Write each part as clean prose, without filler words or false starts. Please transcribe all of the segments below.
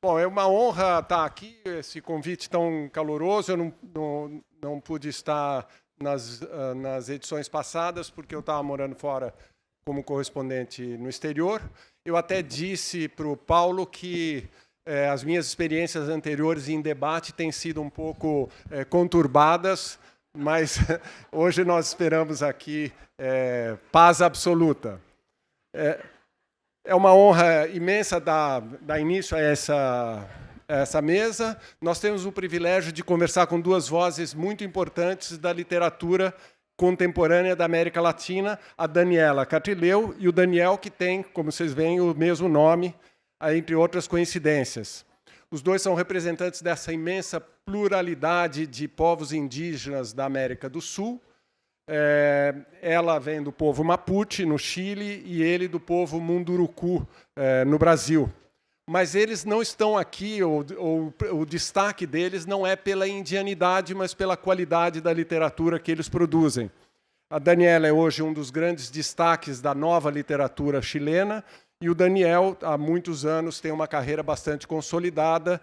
Bom, é uma honra estar aqui, esse convite tão caloroso. Eu não pude estar nas edições passadas, porque eu estava morando fora como correspondente no exterior. Eu até disse para o Paulo que as minhas experiências anteriores em debate têm sido um pouco conturbadas, mas hoje nós esperamos aqui paz absoluta. É uma honra imensa dar início a essa mesa. Nós temos o privilégio de conversar com duas vozes muito importantes da literatura contemporânea da América Latina, a Daniela Catrileo e o Daniel, que tem, como vocês veem, o mesmo nome, entre outras coincidências. Os dois são representantes dessa imensa pluralidade de povos indígenas da América do Sul. Ela vem do povo Mapuche, no Chile, e ele do povo Munduruku, no Brasil. Mas eles não estão aqui, o destaque deles não é pela indianidade, mas pela qualidade da literatura que eles produzem. A Daniela é hoje um dos grandes destaques da nova literatura chilena, e o Daniel, há muitos anos, tem uma carreira bastante consolidada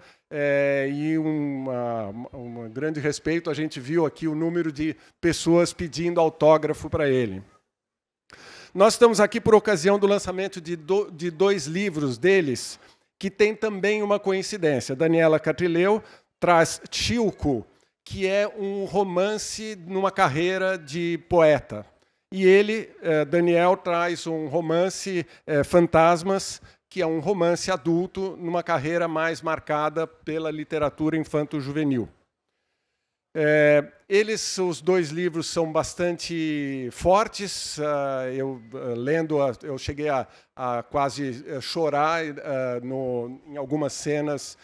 e um grande respeito. A gente viu aqui o número de pessoas pedindo autógrafo para ele. Nós estamos aqui por ocasião do lançamento de dois livros deles, que tem também uma coincidência. Daniela Catrileo traz Chilco, que é um romance numa carreira de poeta. E ele, Daniel, traz um romance, Fantasmas, que é um romance adulto numa carreira mais marcada pela literatura infanto-juvenil. Os dois livros são bastante fortes. Eu cheguei a quase chorar em algumas cenas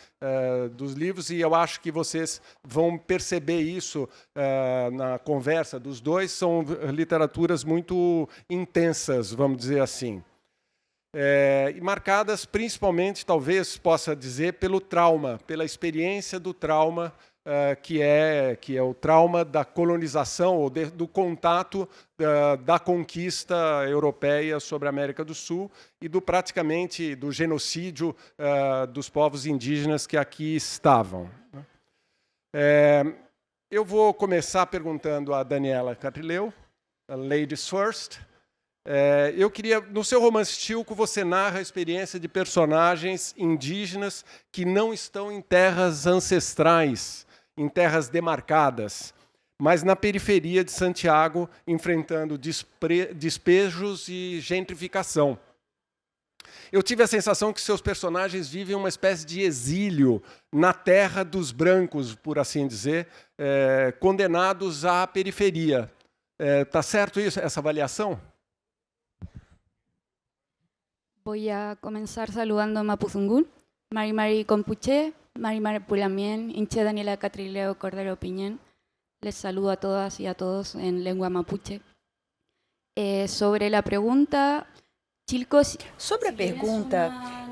dos livros, e eu acho que vocês vão perceber isso na conversa dos dois. São literaturas muito intensas, vamos dizer assim. E marcadas principalmente, talvez possa dizer, pelo trauma, pela experiência do trauma, que é o trauma da colonização, ou do contato da conquista europeia sobre a América do Sul e praticamente do genocídio dos povos indígenas que aqui estavam. Eu vou começar perguntando a Daniela Catrileo, Ladies First. Eu queria, no seu romance Chilco, você narra a experiência de personagens indígenas que não estão em terras ancestrais, em terras demarcadas, mas na periferia de Santiago, enfrentando despejos e gentrificação. Eu tive a sensação que seus personagens vivem uma espécie de exílio na terra dos brancos, por assim dizer, condenados à periferia. Está certo isso, essa avaliação? Vou começar saludando Mapuzungún, Mari Compuche, Mari Pulamien, Inche Daniela Catrileo Cordero Piñén. Les saludo a todas y a todos en lengua mapuche. Sobre a pergunta,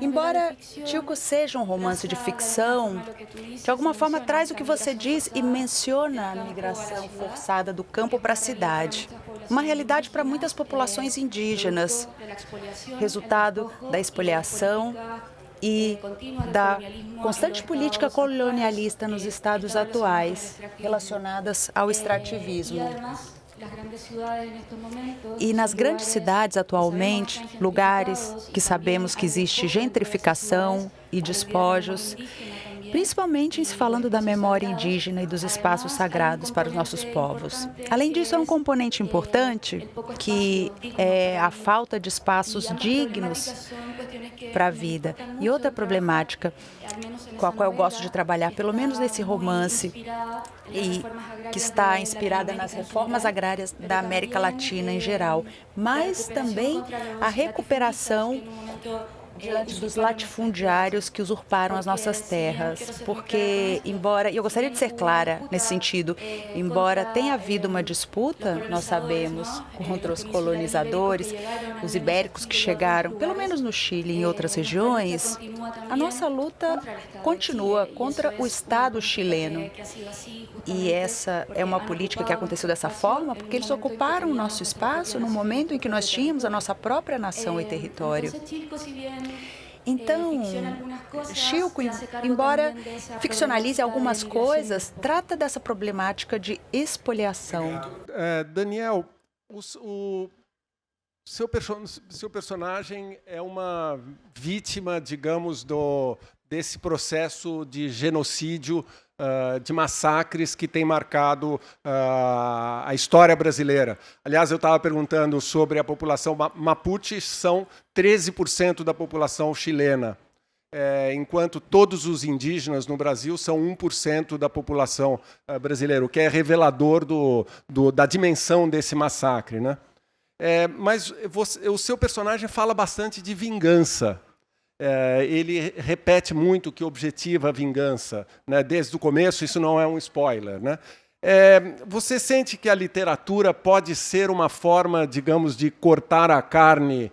embora Chilco seja um romance de ficção, de alguma forma traz o que você diz e menciona a migração forçada do campo para a cidade. Uma realidade para muitas populações indígenas, resultado da espoliação e da constante política colonialista nos estados atuais, relacionadas ao extrativismo. E nas grandes cidades, atualmente, lugares que sabemos que existe gentrificação e despojos, principalmente em se falando da memória indígena e dos espaços sagrados para os nossos povos. Além disso, é um componente importante que é a falta de espaços dignos para a vida. E outra problemática com a qual eu gosto de trabalhar, pelo menos nesse romance, e que está inspirada nas reformas agrárias da América Latina em geral, mas também a recuperação diante dos latifundiários que usurparam as nossas terras, porque, embora, e eu gostaria de ser clara nesse sentido, embora tenha havido uma disputa, nós sabemos, contra os colonizadores, os ibéricos que chegaram, pelo menos no Chile e em outras regiões, a nossa luta continua contra o Estado chileno. E essa é uma política que aconteceu dessa forma porque eles ocuparam o nosso espaço no momento em que nós tínhamos a nossa própria nação e território. Então, Chilco, embora ficcionalize algumas coisas, trata dessa problemática de expoliação. Daniel, o seu personagem é uma vítima, digamos, desse processo de genocídio, de massacres que tem marcado a história brasileira. Aliás, eu estava perguntando sobre a população Mapuche, são 13% da população chilena, enquanto todos os indígenas no Brasil são 1% da população brasileira, o que é revelador da dimensão desse massacre, né? Mas o seu personagem fala bastante de vingança. Ele repete muito que objetiva a vingança, né? Desde o começo, isso não é um spoiler, né? Você sente que a literatura pode ser uma forma, digamos, de cortar a carne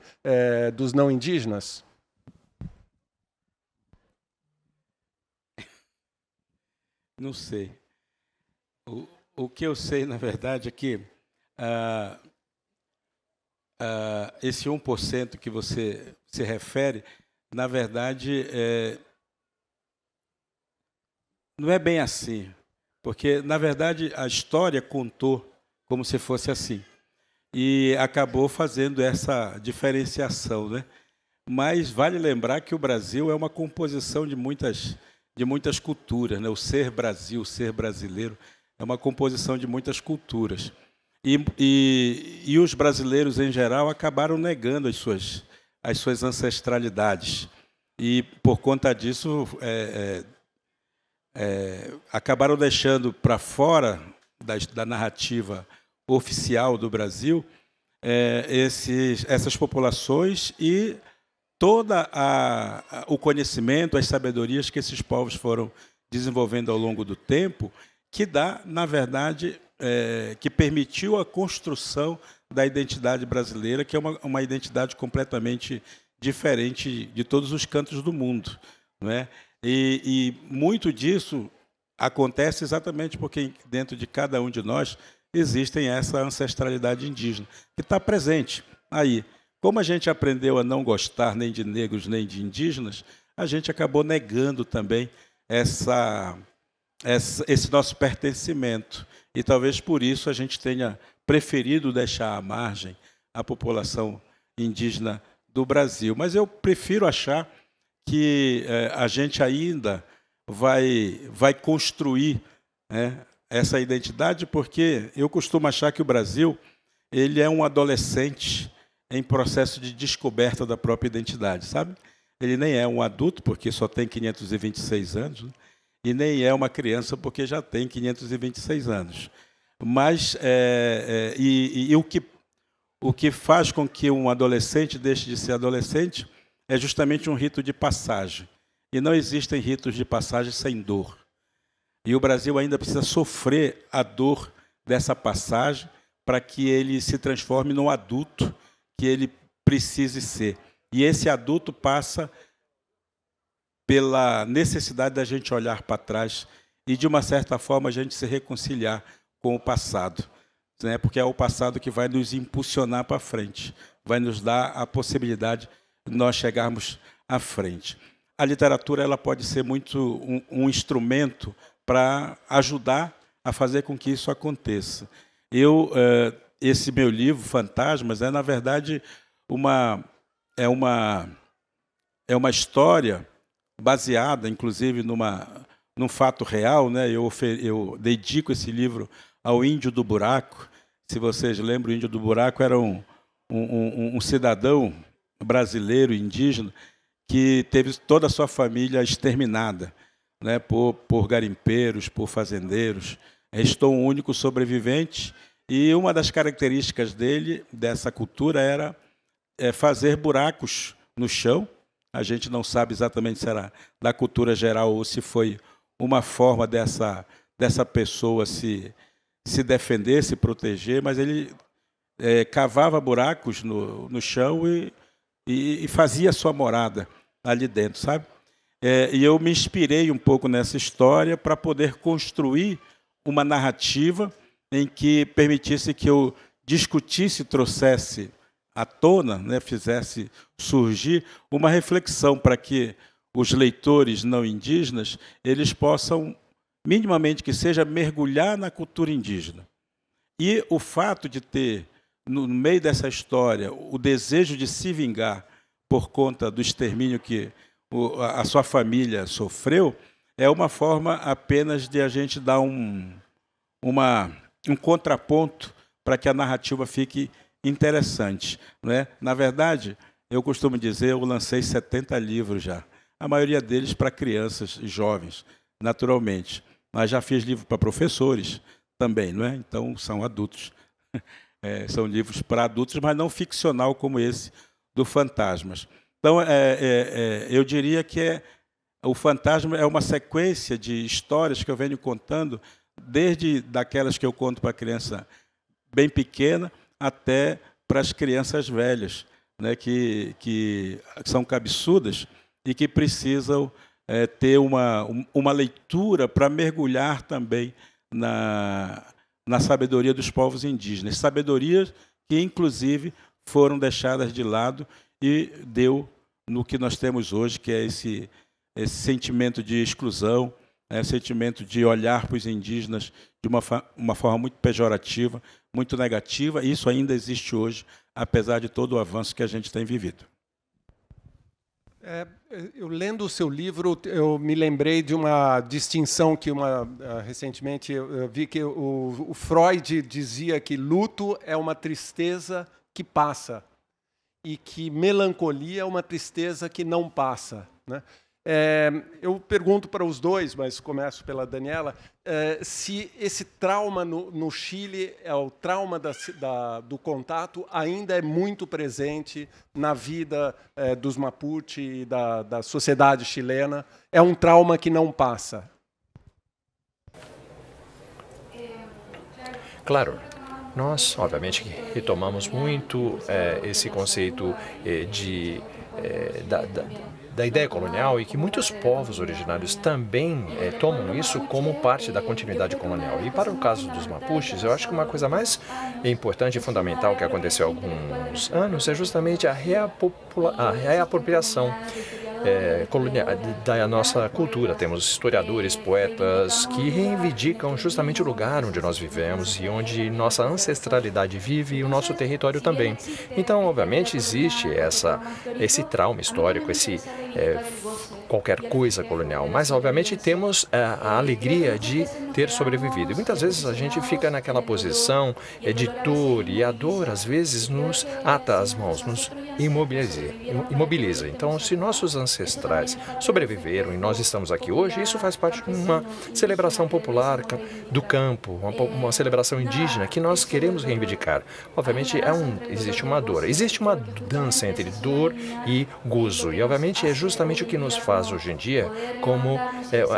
dos não indígenas? Não sei. O que eu sei, na verdade, é que esse 1% que você se refere, na verdade, não é bem assim. Porque, na verdade, a história contou como se fosse assim. E acabou fazendo essa diferenciação, né? Mas vale lembrar que o Brasil é uma composição de muitas culturas, né? O ser Brasil, o ser brasileiro, é uma composição de muitas culturas. E os brasileiros, em geral, acabaram negando as suas ancestralidades. E, por conta disso, acabaram deixando para fora da narrativa oficial do Brasil essas populações e todo o conhecimento, as sabedorias que esses povos foram desenvolvendo ao longo do tempo, que dá, na verdade, que permitiu a construção da identidade brasileira, que é uma identidade completamente diferente de todos os cantos do mundo, não é? E muito disso acontece exatamente porque dentro de cada um de nós existem essa ancestralidade indígena, que está presente aí. Como a gente aprendeu a não gostar nem de negros nem de indígenas, a gente acabou negando também esse nosso pertencimento. E talvez por isso a gente tenha preferido deixar à margem a população indígena do Brasil. Mas eu prefiro achar que a gente ainda vai construir, né, essa identidade, porque eu costumo achar que o Brasil ele é um adolescente em processo de descoberta da própria identidade, sabe? Ele nem é um adulto, porque só tem 526 anos, né? E nem é uma criança, porque já tem 526 anos. Mas o que faz com que um adolescente deixe de ser adolescente é justamente um rito de passagem. E não existem ritos de passagem sem dor. E o Brasil ainda precisa sofrer a dor dessa passagem para que ele se transforme num adulto que ele precise ser. E esse adulto passa pela necessidade da gente olhar para trás e, de uma certa forma, a gente se reconciliar com o passado, né? Porque é o passado que vai nos impulsionar para frente, vai nos dar a possibilidade de nós chegarmos à frente. A literatura ela pode ser muito um instrumento para ajudar a fazer com que isso aconteça. Esse meu livro, Fantasmas, é, na verdade, uma história baseada, inclusive, num fato real, né? Eu dedico esse livro ao Índio do Buraco. Se vocês lembram, o Índio do Buraco era um cidadão brasileiro, indígena, que teve toda a sua família exterminada, né? por garimpeiros, por fazendeiros. Restou um único sobrevivente, e uma das características dessa cultura, era fazer buracos no chão. A gente não sabe exatamente se era da cultura geral ou se foi uma forma dessa pessoa se defender, se proteger, mas ele cavava buracos no chão e fazia sua morada ali dentro, sabe? E eu me inspirei um pouco nessa história para poder construir uma narrativa em que permitisse que eu discutisse, trouxesse à tona, né, fizesse surgir uma reflexão para que os leitores não indígenas eles possam, minimamente que seja, mergulhar na cultura indígena. E o fato de ter, no meio dessa história, o desejo de se vingar por conta do extermínio que a sua família sofreu, é uma forma apenas de a gente dar um contraponto para que a narrativa fique interessante, né? Na verdade, eu costumo dizer, eu lancei 70 livros já, a maioria deles para crianças e jovens, naturalmente. Mas já fiz livro para professores também, não é? Então, são adultos. São livros para adultos, mas não ficcional como esse do Fantasmas. Então, eu diria que o Fantasma é uma sequência de histórias que eu venho contando, desde daquelas que eu conto para a criança bem pequena até para as crianças velhas, né, que são cabeçudas e que precisam ter uma leitura para mergulhar também na sabedoria dos povos indígenas. Sabedorias que, inclusive, foram deixadas de lado e deu no que nós temos hoje, que é esse sentimento de exclusão, sentimento de olhar para os indígenas de uma forma muito pejorativa, muito negativa, e isso ainda existe hoje, apesar de todo o avanço que a gente tem vivido. Eu lendo o seu livro, eu me lembrei de uma distinção que recentemente eu vi que o Freud dizia que luto é uma tristeza que passa e que melancolia é uma tristeza que não passa, né? Eu pergunto para os dois, mas começo pela Daniela, se esse trauma no Chile, o trauma do contato, ainda é muito presente na vida dos Mapuche e da sociedade chilena. É um trauma que não passa. Claro. Nós, obviamente, retomamos muito esse conceito da ideia colonial e que muitos povos originários também tomam isso como parte da continuidade colonial. E para o caso dos Mapuches, eu acho que uma coisa mais importante e fundamental que aconteceu há alguns anos é justamente a reapropriação da nossa cultura. Temos historiadores, poetas que reivindicam justamente o lugar onde nós vivemos e onde nossa ancestralidade vive e o nosso território também. Então, obviamente, existe esse trauma histórico, qualquer coisa colonial, mas obviamente temos a alegria de ter sobrevivido. E muitas vezes a gente fica naquela posição de dor, e a dor às vezes nos ata as mãos, nos imobiliza. Então, se nossos ancestrais sobreviveram e nós estamos aqui hoje, isso faz parte de uma celebração popular do campo, uma celebração indígena que nós queremos reivindicar. Obviamente existe uma dor, existe uma dança entre dor e gozo, e obviamente é justamente o que nos faz hoje em dia como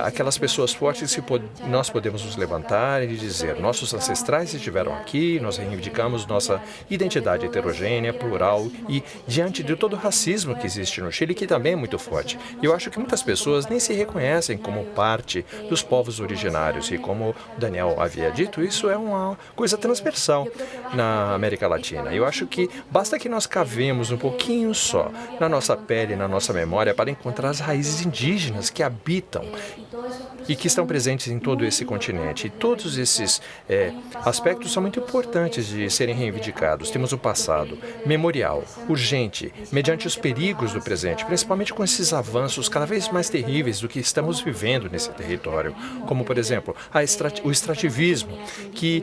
aquelas pessoas fortes que nós podemos nos levantar e dizer: nossos ancestrais estiveram aqui, nós reivindicamos nossa identidade heterogênea, plural e diante de todo o racismo que existe no Chile, que também é muito forte. E eu acho que muitas pessoas nem se reconhecem como parte dos povos originários e, como o Daniel havia dito, isso é uma coisa transversal na América Latina. Eu acho que basta que nós cavemos um pouquinho só na nossa pele, na nossa memória, para encontrar as raízes indígenas que habitam e que estão presentes em todo esse continente. E todos esses aspectos são muito importantes de serem reivindicados. Temos um passado memorial, urgente, mediante os perigos do presente, principalmente com esses avanços cada vez mais terríveis do que estamos vivendo nesse território, como, por exemplo, o extrativismo, que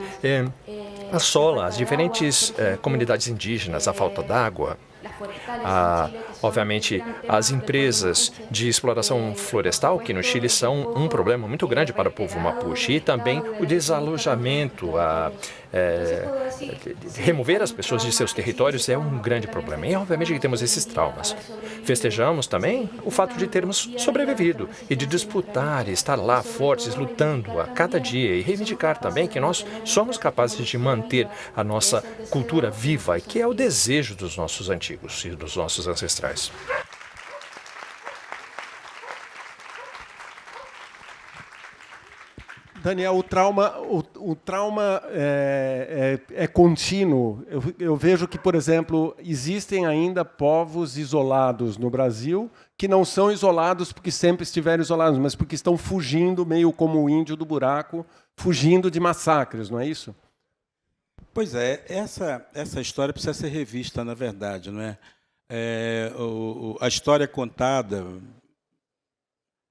assola as diferentes comunidades indígenas, a falta d'água, obviamente, as empresas de exploração florestal, que no Chile são um problema muito grande para o povo mapuche, e também o desalojamento, remover as pessoas de seus territórios é um grande problema. E, obviamente, que temos esses traumas. Festejamos também o fato de termos sobrevivido e de disputar e estar lá fortes, lutando a cada dia, e reivindicar também que nós somos capazes de manter a nossa cultura viva, que é o desejo dos nossos antigos e dos nossos ancestrais. Daniel, o trauma é contínuo. Eu vejo que, por exemplo, existem ainda povos isolados no Brasil que não são isolados porque sempre estiveram isolados, mas porque estão fugindo, meio como o índio do buraco, fugindo de massacres, não é isso? Pois é, essa história precisa ser revista, na verdade, não é? A história contada,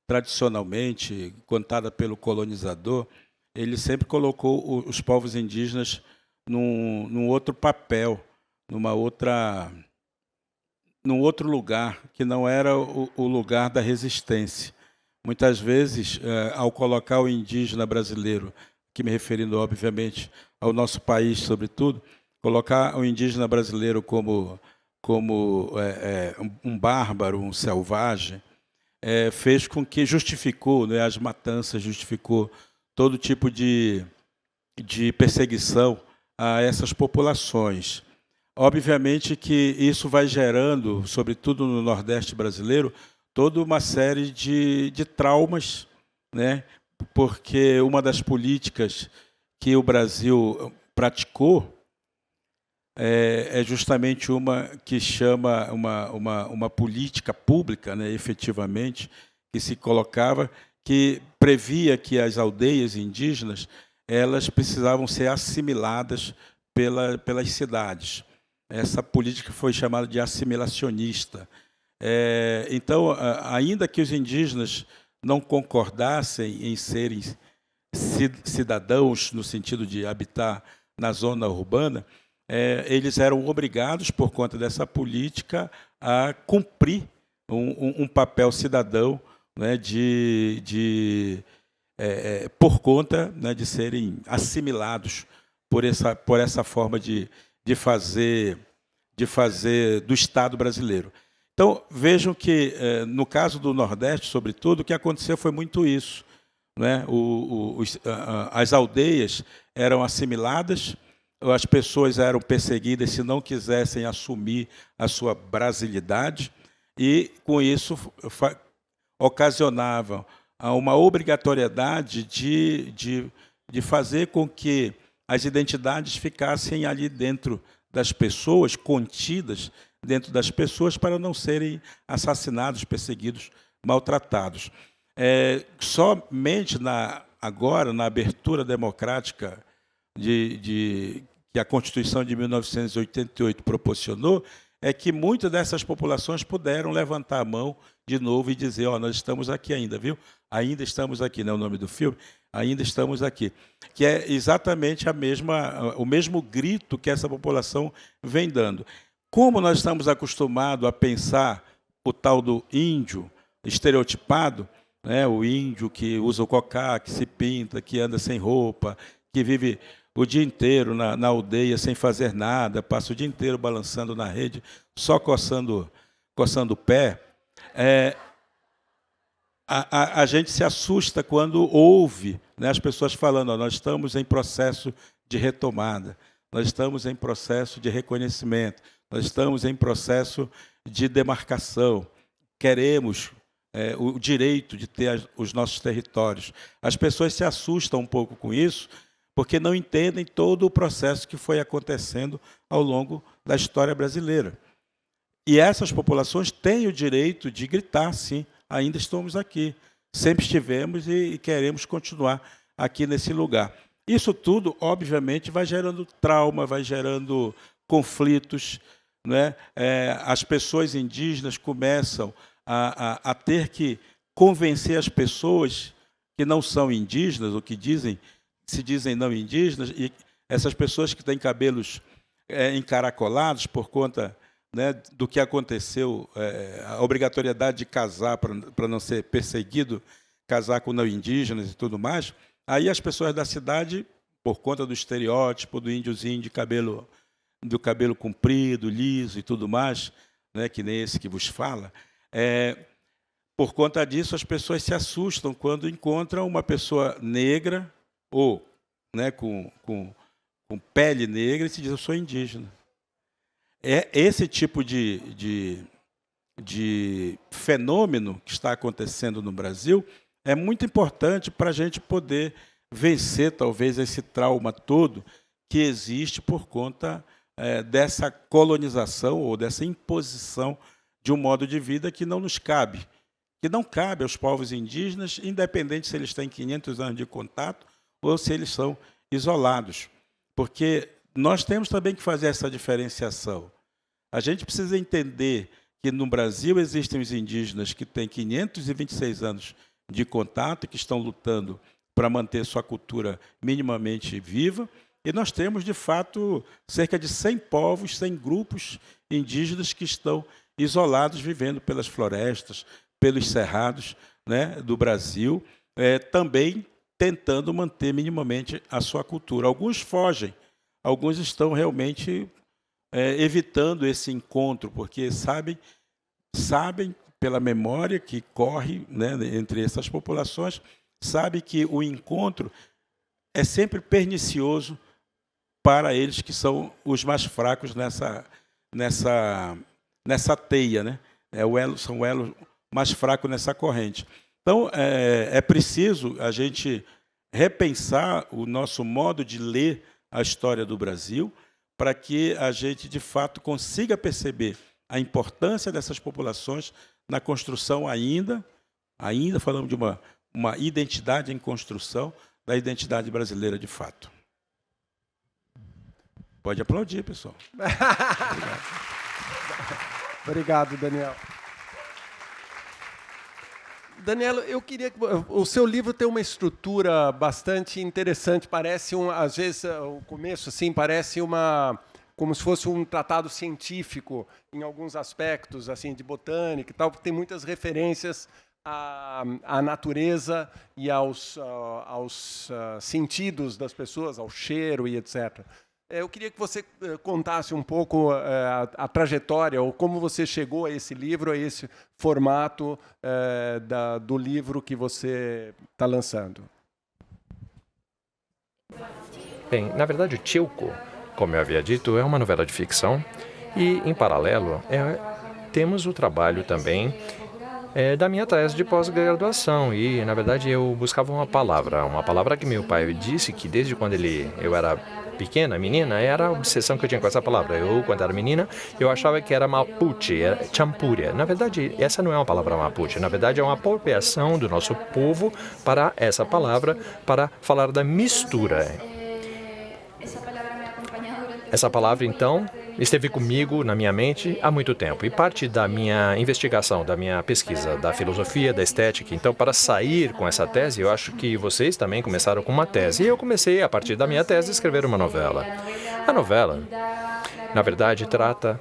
tradicionalmente, contada pelo colonizador, ele sempre colocou os povos indígenas num outro papel, num outro lugar, que não era o lugar da resistência. Muitas vezes, ao colocar o indígena brasileiro, que me referindo, obviamente, ao nosso país, sobretudo, colocar o indígena brasileiro como um bárbaro, um selvagem, fez com que justificou, né, as matanças, justificou todo tipo de perseguição a essas populações. Obviamente que isso vai gerando, sobretudo no Nordeste brasileiro, toda uma série de traumas, né? Porque uma das políticas que o Brasil praticou é justamente uma que chama uma política pública, né, efetivamente, que se colocava, que previa que as aldeias indígenas elas precisavam ser assimiladas pelas cidades. Essa política foi chamada de assimilacionista. Então, ainda que os indígenas não concordassem em serem cidadãos, no sentido de habitar na zona urbana, eles eram obrigados, por conta dessa política, a cumprir um papel cidadão, né, por conta, né, de serem assimilados por essa forma de fazer do Estado brasileiro. Então, vejam que, no caso do Nordeste, sobretudo, o que aconteceu foi muito isso, né? As aldeias eram assimiladas, as pessoas eram perseguidas se não quisessem assumir a sua brasilidade, e, com isso, ocasionava uma obrigatoriedade de fazer com que as identidades ficassem ali dentro das pessoas, contidas dentro das pessoas, para não serem assassinados, perseguidos, maltratados. Somente agora, na abertura democrática que a Constituição de 1988 proporcionou, é que muitas dessas populações puderam levantar a mão de novo e dizer: nós estamos aqui ainda, viu? Ainda estamos aqui, não é o nome do filme? Ainda estamos aqui. Que é exatamente o mesmo grito que essa população vem dando. Como nós estamos acostumados a pensar o tal do índio estereotipado, né, o índio que usa o cocá, que se pinta, que anda sem roupa, que vive o dia inteiro na aldeia sem fazer nada, passa o dia inteiro balançando na rede, só coçando o pé, a gente se assusta quando ouve, né, as pessoas falando: nós estamos em processo de retomada, nós estamos em processo de reconhecimento, nós estamos em processo de demarcação, queremos o direito de ter os nossos territórios. As pessoas se assustam um pouco com isso, porque não entendem todo o processo que foi acontecendo ao longo da história brasileira. E essas populações têm o direito de gritar: sim, ainda estamos aqui, sempre estivemos e queremos continuar aqui nesse lugar. Isso tudo, obviamente, vai gerando trauma, vai gerando conflitos, né? As pessoas indígenas começam a ter que convencer as pessoas que não são indígenas, ou que se dizem não indígenas, e essas pessoas que têm cabelos encaracolados por conta, né, do que aconteceu, a obrigatoriedade de casar para não ser perseguido, casar com não indígenas e tudo mais. Aí as pessoas da cidade, por conta do estereótipo do índiozinho do cabelo comprido, liso e tudo mais, né, que nem esse que vos fala, por conta disso as pessoas se assustam quando encontram uma pessoa negra ou, né, com pele negra e se diz: eu sou indígena. Esse tipo de fenômeno que está acontecendo no Brasil é muito importante para a gente poder vencer talvez esse trauma todo que existe por conta dessa colonização ou dessa imposição de um modo de vida que não nos cabe, que não cabe aos povos indígenas, independente se eles têm 500 anos de contato ou se eles são isolados. Porque nós temos também que fazer essa diferenciação. A gente precisa entender que no Brasil existem os indígenas que têm 526 anos de contato e que estão lutando para manter sua cultura minimamente viva, e nós temos, de fato, cerca de 100 povos, 100 grupos indígenas que estão isolados, vivendo pelas florestas, pelos cerrados, né, do Brasil, também tentando manter minimamente a sua cultura. Alguns fogem, alguns estão realmente evitando esse encontro, porque sabem pela memória que corre, né, entre essas populações, sabem que o encontro é sempre pernicioso para eles que são os mais fracos nessa teia, né? São o elo mais fraco nessa corrente. Então, é preciso a gente repensar o nosso modo de ler a história do Brasil para que a gente, de fato, consiga perceber a importância dessas populações na construção ainda falamos de uma identidade em construção da identidade brasileira de fato. Pode aplaudir, pessoal. Obrigado, Daniel. Daniel, eu queria que o seu livro tem uma estrutura bastante interessante. Parece às vezes o começo assim parece como se fosse um tratado científico em alguns aspectos, assim, de botânica e tal, porque tem muitas referências à natureza e aos sentidos das pessoas, ao cheiro e etc. Eu queria que você contasse um pouco a trajetória, ou como você chegou a esse livro, a esse formato do livro que você está lançando. Bem, na verdade, o Chilco, como eu havia dito, é uma novela de ficção e, em paralelo, temos o trabalho também da minha tese de pós-graduação. E, na verdade, eu buscava uma palavra que meu pai disse que desde quando eu era pequena, menina, era a obsessão que eu tinha com essa palavra. Quando era menina, eu achava que era Mapuche, era champúria. Na verdade, essa não é uma palavra Mapuche. Na verdade, é uma apropriação do nosso povo para essa palavra, para falar da mistura. Essa palavra, então, esteve comigo na minha mente há muito tempo. E parte da minha investigação, da minha pesquisa, da filosofia, da estética. Então, para sair com essa tese, eu acho que vocês também começaram com uma tese. E eu comecei, a partir da minha tese, a escrever uma novela. A novela, na verdade, trata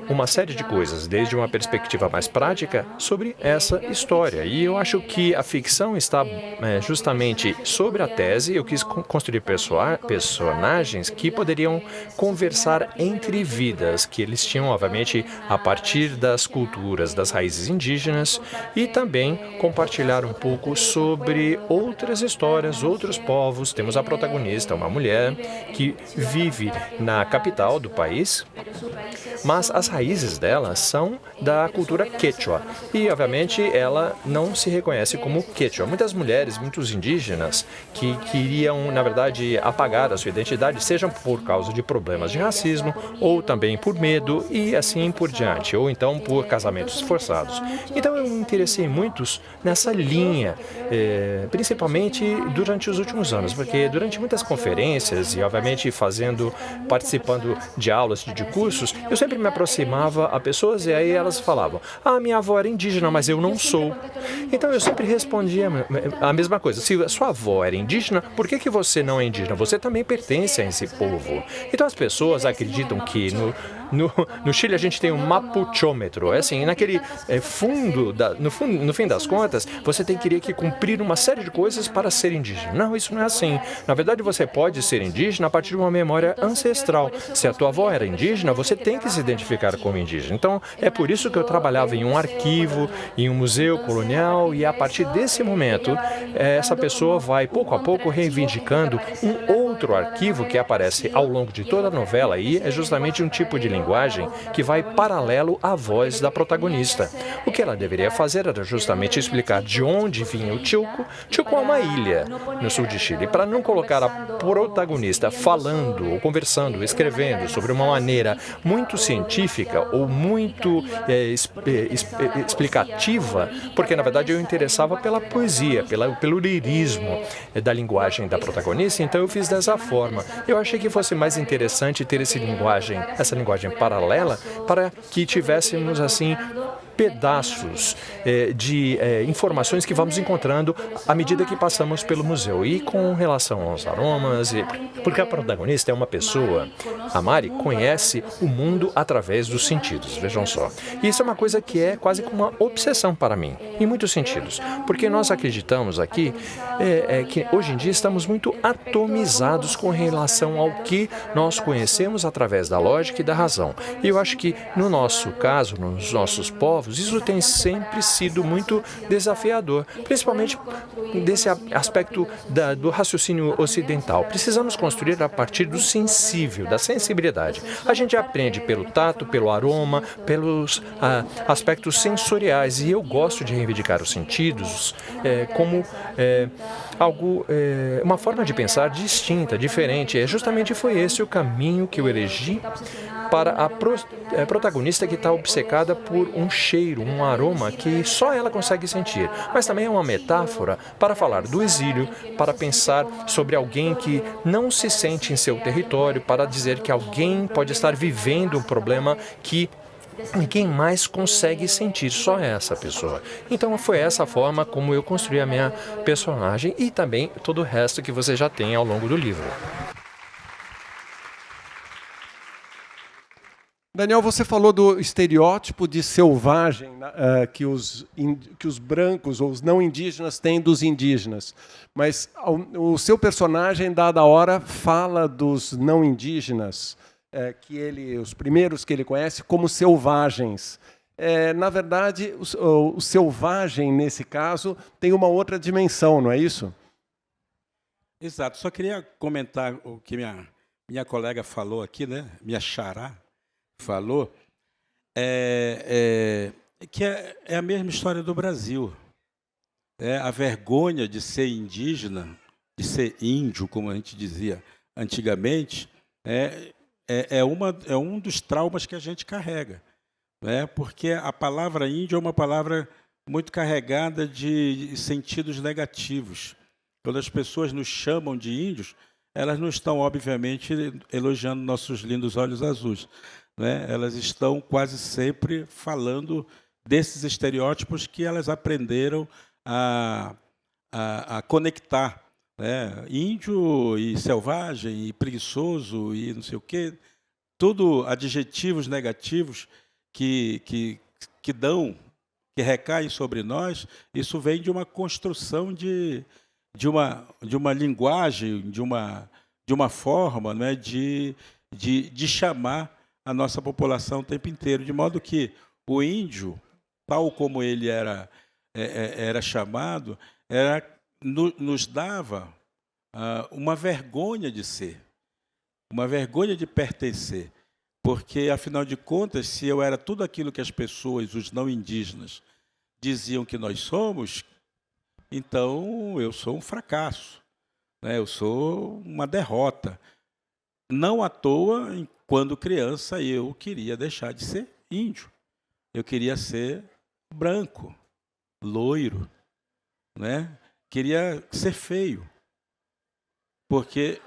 uma série de coisas, desde uma perspectiva mais prática sobre essa história. E eu acho que a ficção está justamente sobre a tese. Eu quis construir personagens que poderiam conversar entre vidas, que eles tinham, obviamente, a partir das culturas, das raízes indígenas, e também compartilhar um pouco sobre outras histórias, outros povos. Temos a protagonista, uma mulher que vive na capital do país, mas as raízes dela são da cultura quechua. E, obviamente, ela não se reconhece como quechua. Muitas mulheres, muitos indígenas, que queriam, na verdade, apagar a sua identidade, seja por causa de problemas de racismo, ou também por medo, e assim por diante, ou então por casamentos forçados. Então, eu me interessei muito nessa linha, principalmente durante os últimos anos, porque durante muitas conferências, e, obviamente, participando de aulas, de cursos, eu sempre me aproximava a pessoas e aí elas falavam: minha avó era indígena, mas eu não sou. Então eu sempre respondia a mesma coisa: se a sua avó era indígena, por que você não é indígena? Você também pertence a esse povo. Então as pessoas acreditam que no Chile a gente tem um mapuchômetro. É assim, naquele no fim das contas, você teria que cumprir uma série de coisas para ser indígena. Não, isso não é assim. Na verdade, você pode ser indígena a partir de uma memória ancestral. Se a tua avó era indígena, você tem que se identificar como indígena. Então, é por isso que eu trabalhava em um arquivo, em um museu colonial, e a partir desse momento, essa pessoa vai, pouco a pouco, reivindicando um outro outro arquivo que aparece ao longo de toda a novela aí é justamente um tipo de linguagem que vai paralelo à voz da protagonista. O que ela deveria fazer era justamente explicar de onde vinha o Chilco. Chilco é uma ilha no sul de Chile. Para não colocar a protagonista falando, ou conversando, escrevendo sobre uma maneira muito científica ou muito explicativa, porque na verdade eu interessava pela poesia, pelo lirismo da linguagem da protagonista, então eu fiz dessa forma. Eu achei que fosse mais interessante ter essa linguagem paralela, para que tivéssemos assim pedaços de informações que vamos encontrando à medida que passamos pelo museu. E com relação aos aromas, porque a protagonista é uma pessoa, a Mari conhece o mundo através dos sentidos, vejam só. E isso é uma coisa que é quase como uma obsessão para mim, em muitos sentidos, porque nós acreditamos aqui que hoje em dia estamos muito atomizados com relação ao que nós conhecemos através da lógica e da razão. E eu acho que no nosso caso, nos nossos povos, isso tem sempre sido muito desafiador, principalmente desse aspecto do raciocínio ocidental. Precisamos construir a partir do sensível, da sensibilidade. A gente aprende pelo tato, pelo aroma, pelos aspectos sensoriais, e eu gosto de reivindicar os sentidos como uma forma de pensar distinta, diferente. Justamente foi esse o caminho que eu elegi para a protagonista, que está obcecada por um cheiro, um aroma que só ela consegue sentir. Mas também é uma metáfora para falar do exílio, para pensar sobre alguém que não se sente em seu território, para dizer que alguém pode estar vivendo um problema que ninguém mais consegue sentir, só essa pessoa. Então foi essa forma como eu construí a minha personagem e também todo o resto que você já tem ao longo do livro. Daniel, você falou do estereótipo de selvagem que os brancos ou os não indígenas têm dos indígenas. Mas o seu personagem, dada a hora, fala dos não indígenas, os primeiros que ele conhece, como selvagens. Na verdade, o selvagem, nesse caso, tem uma outra dimensão, não é isso? Exato. Só queria comentar o que minha colega falou aqui, né? Minha xará falou, que é a mesma história do Brasil. A vergonha de ser indígena, de ser índio, como a gente dizia antigamente, é um dos traumas que a gente carrega. Porque a palavra índio é uma palavra muito carregada de sentidos negativos. Quando as pessoas nos chamam de índios, elas não estão, obviamente, elogiando nossos lindos olhos azuis. Elas estão quase sempre falando desses estereótipos que elas aprenderam a conectar. Índio e selvagem e preguiçoso e não sei o quê, tudo adjetivos negativos que recaem sobre nós. Isso vem de uma construção de uma linguagem, de uma forma, de chamar a nossa população o tempo inteiro, de modo que o índio, tal como ele era chamado, nos dava uma vergonha de ser, uma vergonha de pertencer, porque, afinal de contas, se eu era tudo aquilo que as pessoas, os não indígenas, diziam que nós somos, então eu sou um fracasso, eu sou uma derrota. Não à toa, quando criança, eu queria deixar de ser índio. Eu queria ser branco, loiro, queria ser feio, porque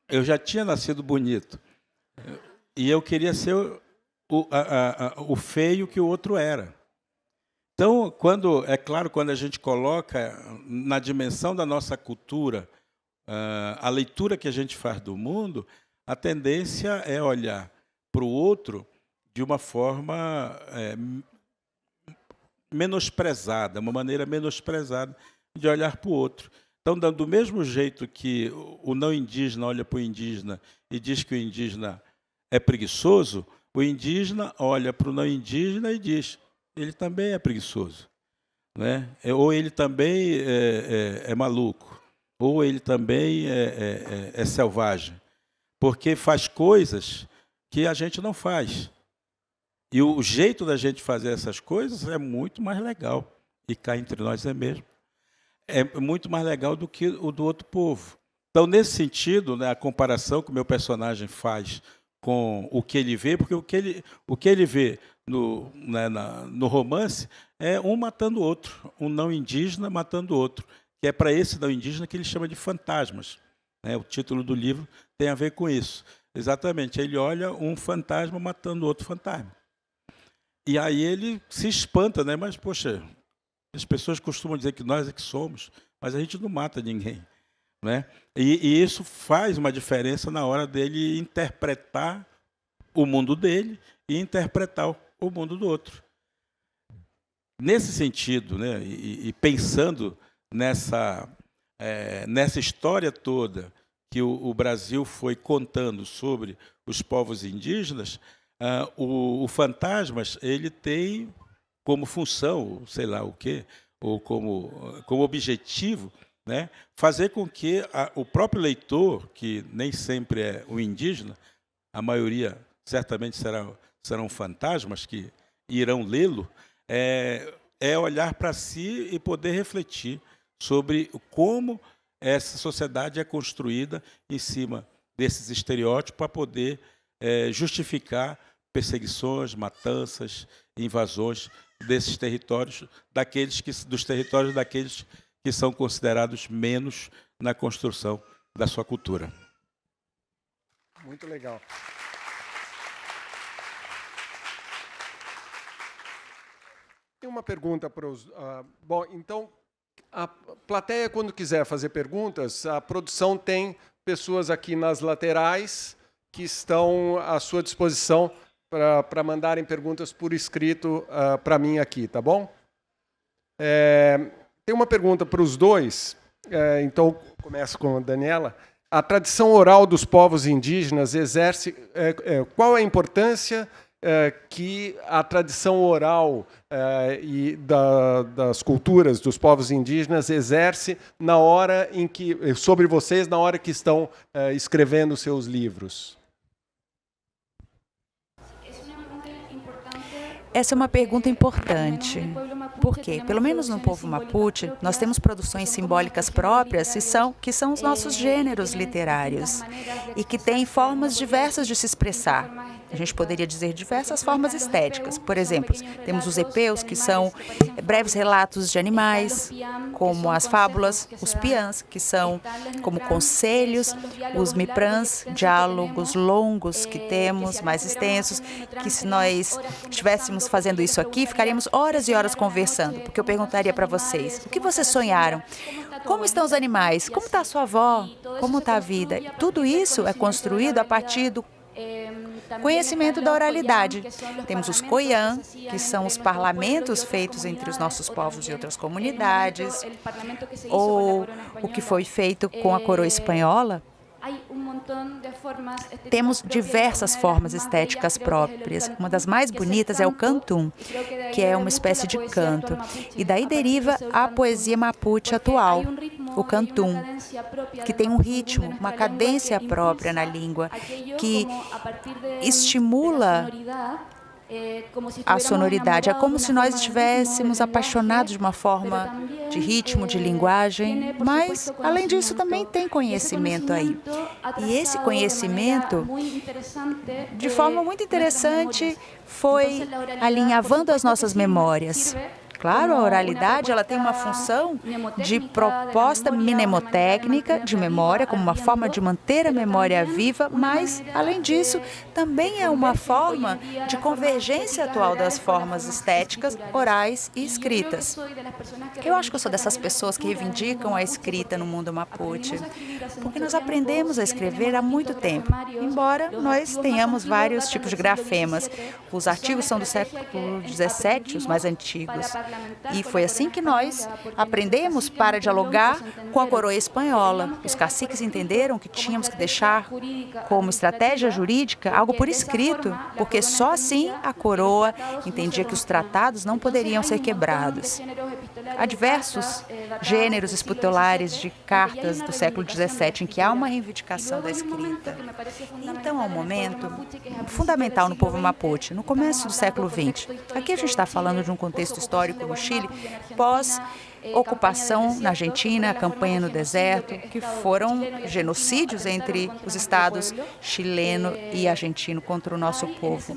eu já tinha nascido bonito. E eu queria ser o feio que o outro era. Então, quando a gente coloca na dimensão da nossa cultura a leitura que a gente faz do mundo, a tendência é olhar para o outro de uma forma menosprezada, uma maneira menosprezada de olhar para o outro. Então, do mesmo jeito que o não indígena olha para o indígena e diz que o indígena é preguiçoso, o indígena olha para o não indígena e diz: ele também é preguiçoso, ou ele também é maluco, ou ele também é selvagem, porque faz coisas que a gente não faz. E o jeito da gente fazer essas coisas é muito mais legal, e cá entre nós é mesmo. É muito mais legal do que o do outro povo. Então, nesse sentido, né, a comparação que o meu personagem faz com o que ele vê, porque o que ele vê no romance é um matando o outro, um não indígena matando o outro, que é para esse não indígena que ele chama de fantasmas. Né? O título do livro tem a ver com isso. Exatamente, ele olha um fantasma matando outro fantasma. E aí ele se espanta, né? Mas, poxa, as pessoas costumam dizer que nós é que somos, mas a gente não mata ninguém. Né? E isso faz uma diferença na hora dele interpretar o mundo dele e interpretar o mundo do outro. Nesse sentido, né, e pensando nessa história toda que o Brasil foi contando sobre os povos indígenas, o Fantasmas ele tem como função, sei lá o quê, ou como objetivo, né, fazer com que o próprio leitor, que nem sempre é o indígena, a maioria certamente serão fantasmas que irão lê-lo, olhar para si e poder refletir sobre como essa sociedade é construída em cima desses estereótipos para poder justificar perseguições, matanças, invasões desses territórios, dos territórios daqueles que são considerados menos na construção da sua cultura. Muito legal. Tem uma pergunta para os... bom, então, a plateia, quando quiser fazer perguntas, a produção tem pessoas aqui nas laterais que estão à sua disposição para mandarem perguntas por escrito para mim aqui, tá bom? Tem uma pergunta para os dois, então começo com a Daniela. A tradição oral dos povos indígenas exerce... qual a importância que a tradição oral e das culturas dos povos indígenas exerce na hora em que, sobre vocês, na hora que estão escrevendo seus livros? Essa é uma pergunta importante, porque, pelo menos no povo Mapuche, nós temos produções simbólicas próprias que são os nossos gêneros literários e que têm formas diversas de se expressar. A gente poderia dizer diversas formas estéticas. Por exemplo, temos os epeus, que são breves relatos de animais, como as fábulas, os piãs, que são como conselhos, os miprãs, diálogos longos que temos, mais extensos, que se nós estivéssemos fazendo isso aqui, ficaríamos horas e horas conversando, porque eu perguntaria para vocês, o que vocês sonharam? Como estão os animais? Como está a sua avó? Como está a vida? Tudo isso é construído a partir do conhecimento da oralidade. Temos os coiã, que são os parlamentos feitos entre os nossos povos e outras comunidades, ou o que foi feito com a coroa espanhola. Temos diversas formas estéticas próprias. Uma das mais bonitas é o cantum, que é uma espécie de canto. E daí deriva a poesia mapuche atual, o cantum, que tem um ritmo, uma cadência própria na língua, que estimula a sonoridade. É como se nós estivéssemos apaixonados de uma forma de ritmo, de linguagem, mas, além disso, também tem conhecimento aí. E esse conhecimento, de forma muito interessante, foi alinhavando as nossas memórias. Claro, a oralidade ela tem uma função de proposta mnemotécnica de memória, como uma forma de manter a memória viva, mas, além disso, também é uma forma de convergência atual das formas estéticas, orais e escritas. Eu acho que eu sou dessas pessoas que reivindicam a escrita no mundo mapuche, porque nós aprendemos a escrever há muito tempo, embora nós tenhamos vários tipos de grafemas. Os artigos são do século XVII, os mais antigos. E foi assim que nós aprendemos para dialogar com a coroa espanhola. Os caciques entenderam que tínhamos que deixar como estratégia jurídica algo por escrito, porque só assim a coroa entendia que os tratados não poderiam ser quebrados. Há diversos gêneros hospitalares de cartas do século XVII em que há uma reivindicação da escrita. Então, há um momento fundamental no povo Mapuche, no começo do século XX. Aqui a gente está falando de um contexto histórico no Chile, pós-ocupação na Argentina, a campanha no deserto, que foram genocídios entre os estados chileno e argentino contra o nosso povo.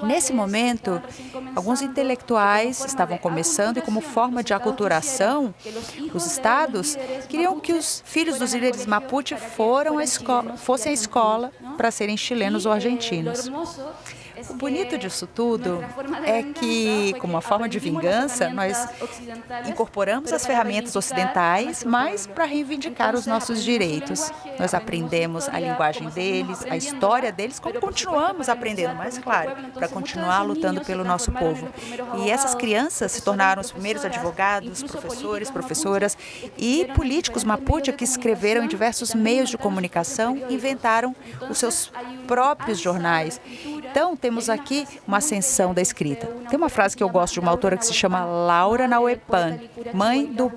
Nesse momento, alguns intelectuais estavam começando e, como forma de aculturação, os estados queriam que os filhos dos líderes Mapuche fossem à escola para serem chilenos ou argentinos. O bonito disso tudo é que, como uma forma de vingança, nós incorporamos as ferramentas ocidentais, mas para reivindicar os nossos direitos. Nós aprendemos a linguagem deles, a história deles, como continuamos aprendendo, mas claro, para continuar lutando pelo nosso povo. E essas crianças se tornaram os primeiros advogados, professores, professoras e políticos Mapuche que escreveram em diversos meios de comunicação e inventaram os seus próprios jornais. Então, temos aqui uma ascensão da escrita. Tem uma frase que eu gosto de uma autora que se chama Laura Nauepan, mãe do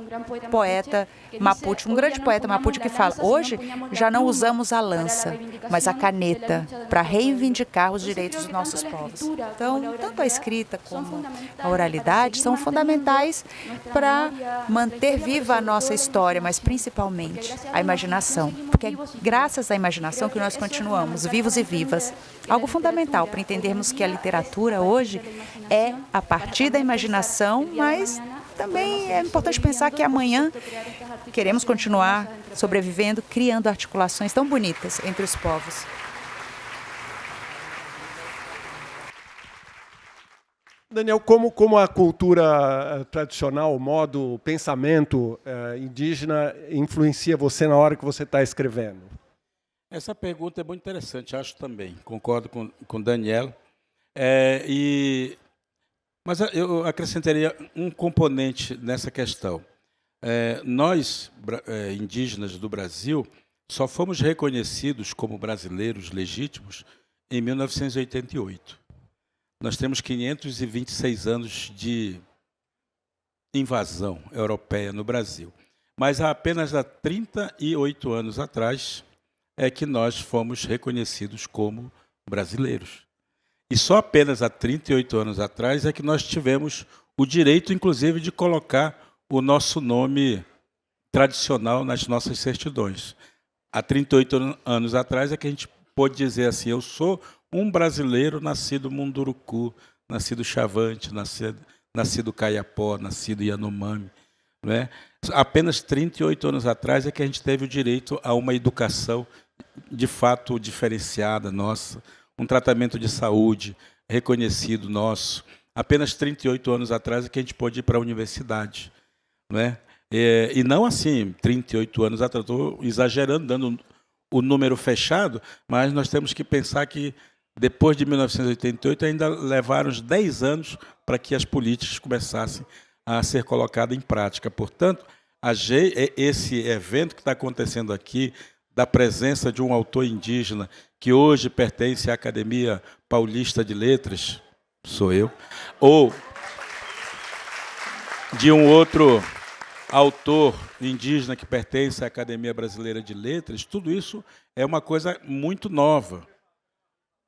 poeta Mapuche, um grande poeta Mapuche, que fala: hoje já não usamos a lança, mas a caneta para reivindicar os direitos dos nossos povos. Então, tanto a escrita como a oralidade são fundamentais para manter viva a nossa história, mas principalmente a imaginação, porque é graças à imaginação que nós continuamos vivos e vivas. Algo fundamental para entendermos que a literatura hoje é a partir da imaginação, mas também é importante pensar que amanhã queremos continuar sobrevivendo, criando articulações tão bonitas entre os povos. Daniel, como a cultura tradicional, o modo, o pensamento indígena influencia você na hora que você está escrevendo? Essa pergunta é muito interessante, acho também. Concordo com o Daniel. Mas eu acrescentaria um componente nessa questão. Nós, indígenas do Brasil, só fomos reconhecidos como brasileiros legítimos em 1988. Nós temos 526 anos de invasão europeia no Brasil. Mas apenas há 38 anos atrás é que nós fomos reconhecidos como brasileiros. E só apenas há 38 anos atrás é que nós tivemos o direito, inclusive, de colocar o nosso nome tradicional nas nossas certidões. Há 38 anos atrás é que a gente pôde dizer assim: eu sou um brasileiro nascido Munduruku, nascido Chavante, nascido Caiapó, nascido Yanomami. Não é? Apenas 38 anos atrás é que a gente teve o direito a uma educação de fato diferenciada nossa, um tratamento de saúde reconhecido nosso. Apenas 38 anos atrás é que a gente pôde ir para a universidade. Não é? E não assim, 38 anos atrás, estou exagerando, dando o número fechado, mas nós temos que pensar que depois de 1988 ainda levaram uns 10 anos para que as políticas começassem a ser colocadas em prática. Portanto, esse evento que está acontecendo aqui, da presença de um autor indígena que hoje pertence à Academia Paulista de Letras, sou eu, ou de um outro autor indígena que pertence à Academia Brasileira de Letras, tudo isso é uma coisa muito nova.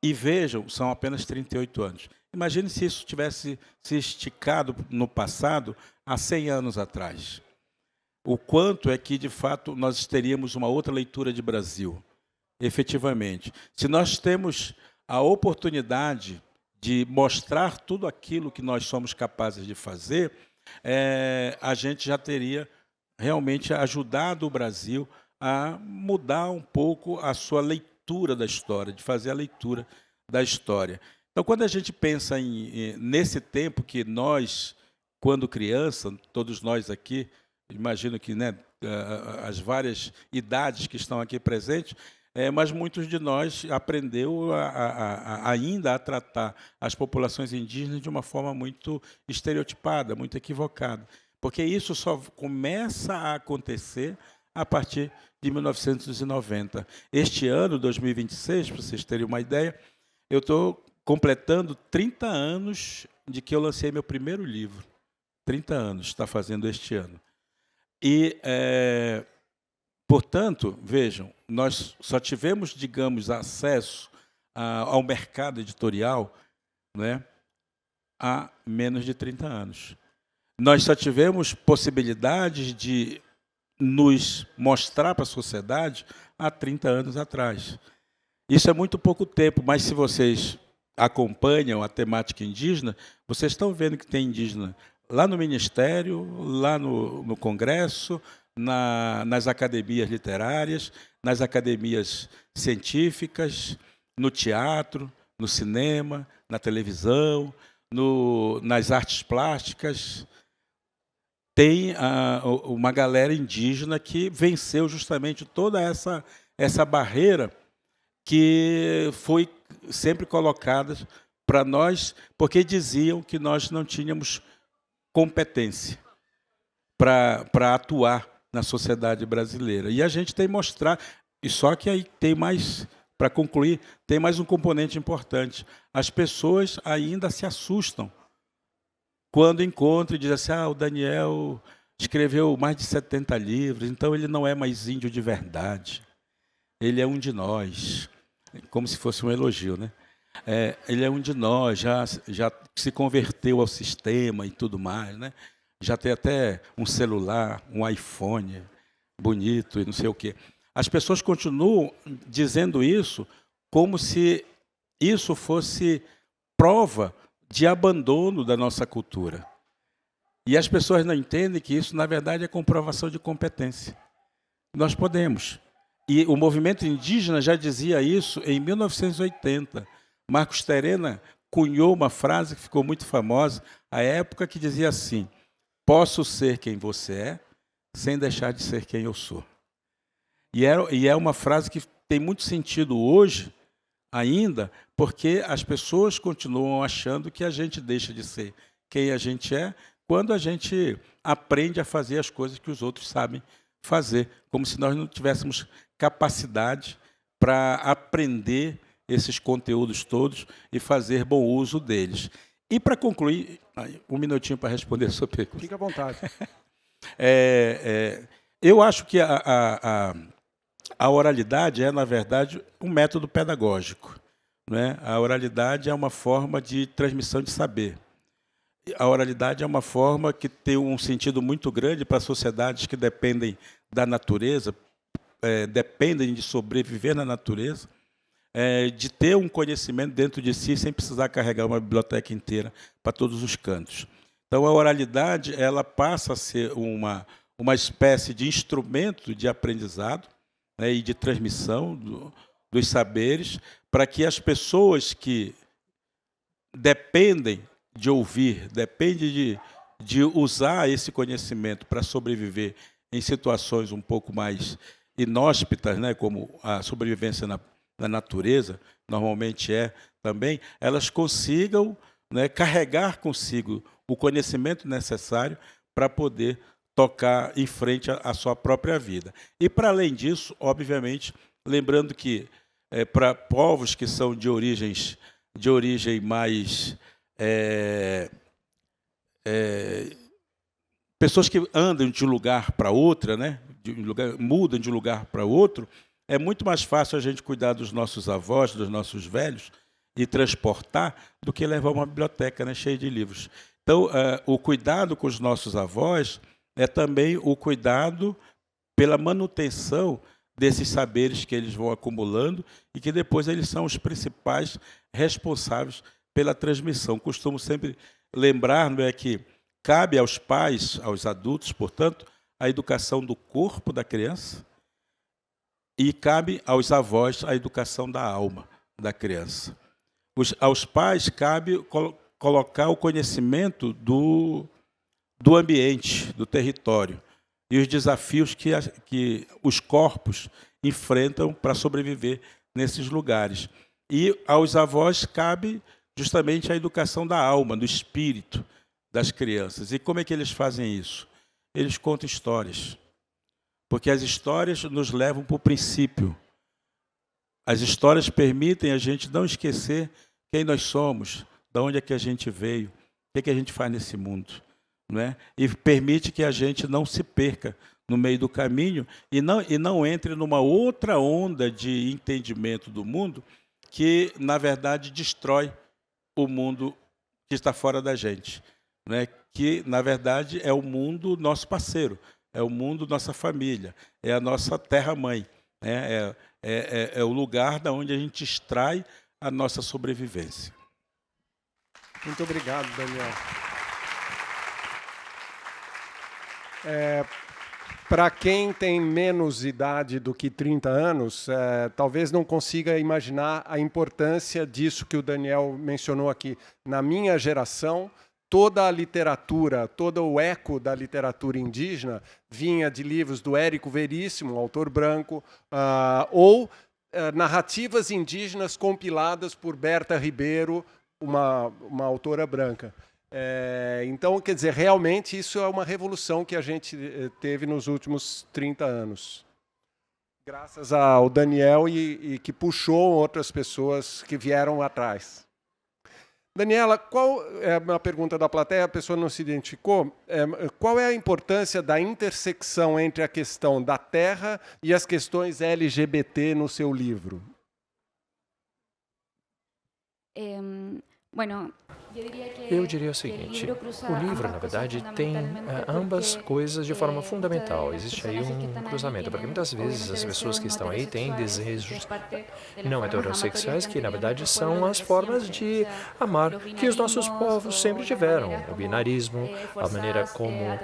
E vejam, são apenas 38 anos. Imagine se isso tivesse se esticado no passado, há 100 anos atrás. O quanto é que, de fato, nós teríamos uma outra leitura de Brasil, efetivamente. Se nós temos a oportunidade de mostrar tudo aquilo que nós somos capazes de fazer, a gente já teria realmente ajudado o Brasil a mudar um pouco a sua leitura da história, de fazer a leitura da história. Então, quando a gente pensa nesse tempo que nós, quando criança, todos nós aqui, imagino que, né, as várias idades que estão aqui presentes, mas muitos de nós aprendeu ainda a tratar as populações indígenas de uma forma muito estereotipada, muito equivocada, porque isso só começa a acontecer a partir de 1990. Este ano, 2026, para vocês terem uma ideia, eu estou completando 30 anos de que eu lancei meu primeiro livro, 30 anos, está fazendo este ano. E, portanto, vejam, nós só tivemos, digamos, acesso ao mercado editorial, né, há menos de 30 anos. Nós só tivemos possibilidades de nos mostrar para a sociedade há 30 anos atrás. Isso é muito pouco tempo, mas se vocês acompanham a temática indígena, vocês estão vendo que tem indígena lá no Ministério, lá no Congresso, nas academias literárias, nas academias científicas, no teatro, no cinema, na televisão, nas artes plásticas. Tem uma galera indígena que venceu justamente toda essa barreira que foi sempre colocada para nós, porque diziam que nós não tínhamos competência para atuar na sociedade brasileira. E a gente tem mostrado, e só que aí tem mais, para concluir, tem mais um componente importante. As pessoas ainda se assustam quando encontram e dizem assim, o Daniel escreveu mais de 70 livros, então ele não é mais índio de verdade. Ele é um de nós. Como se fosse um elogio, né? Ele é um de nós, já se converteu ao sistema e tudo mais, né? Já tem até um celular, um iPhone bonito e não sei o quê. As pessoas continuam dizendo isso como se isso fosse prova de abandono da nossa cultura. E as pessoas não entendem que isso, na verdade, é comprovação de competência. Nós podemos. E o movimento indígena já dizia isso em 1980. Marcos Terena cunhou uma frase que ficou muito famosa, à época, que dizia assim, posso ser quem você é, sem deixar de ser quem eu sou. E é uma frase que tem muito sentido hoje, ainda, porque as pessoas continuam achando que a gente deixa de ser quem a gente é, quando a gente aprende a fazer as coisas que os outros sabem fazer, como se nós não tivéssemos capacidade para aprender esses conteúdos todos e fazer bom uso deles. E para concluir, um minutinho para responder a sua pergunta. Fique à vontade. Eu acho que a oralidade é, na verdade, um método pedagógico, né? A oralidade é uma forma de transmissão de saber. A oralidade é uma forma que tem um sentido muito grande para sociedades que dependem da natureza, dependem de sobreviver na natureza, de ter um conhecimento dentro de si sem precisar carregar uma biblioteca inteira para todos os cantos. Então, a oralidade ela passa a ser uma espécie de instrumento de aprendizado, né, e de transmissão dos saberes, para que as pessoas que dependem de ouvir, dependem de usar esse conhecimento para sobreviver em situações um pouco mais inóspitas, né, como a sobrevivência na natureza, normalmente também, elas consigam, né, carregar consigo o conhecimento necessário para poder tocar em frente à sua própria vida. E, para além disso, obviamente, lembrando que, para povos que são de origem mais... pessoas que andam de um lugar para outra, né, mudam de um lugar para outro, é muito mais fácil a gente cuidar dos nossos avós, dos nossos velhos, e transportar, do que levar uma biblioteca, né, cheia de livros. Então, o cuidado com os nossos avós é também o cuidado pela manutenção desses saberes que eles vão acumulando e que depois eles são os principais responsáveis pela transmissão. Costumo sempre lembrar, não é, que cabe aos pais, aos adultos, portanto, a educação do corpo da criança e cabe aos avós a educação da alma da criança. Aos pais cabe colocar o conhecimento do ambiente, do território, e os desafios que os corpos enfrentam para sobreviver nesses lugares. E aos avós cabe justamente a educação da alma, do espírito das crianças. E como é que eles fazem isso? Eles contam histórias, porque as histórias nos levam para o princípio. As histórias permitem a gente não esquecer quem nós somos, de onde é que a gente veio, o que é que a gente faz nesse mundo. né? E permite que a gente não se perca no meio do caminho e não entre numa outra onda de entendimento do mundo que, na verdade, destrói o mundo que está fora da gente, né? Que, na verdade, é o mundo nosso parceiro, é o mundo nossa família, é a nossa terra-mãe, né? É o lugar da onde a gente extrai a nossa sobrevivência. Muito obrigado, Daniel. Para quem tem menos idade do que 30 anos, talvez não consiga imaginar a importância disso que o Daniel mencionou aqui. Na minha geração, toda a literatura, todo o eco da literatura indígena vinha de livros do Érico Veríssimo, um autor branco, ou narrativas indígenas compiladas por Berta Ribeiro, uma autora branca. Então, quer dizer, realmente isso é uma revolução que a gente teve nos últimos 30 anos. Graças ao Daniel e que puxou outras pessoas que vieram atrás. Daniela, qual é uma pergunta da plateia, a pessoa não se identificou. Qual é a importância da intersecção entre a questão da terra e as questões LGBT no seu livro? Eu diria o seguinte, o livro, na verdade, tem ambas coisas de forma fundamental. Existe aí um cruzamento, porque muitas vezes as pessoas que estão aí têm desejos não heterossexuais, que, na verdade, são as formas de amar que os nossos povos sempre tiveram. O binarismo, a maneira como,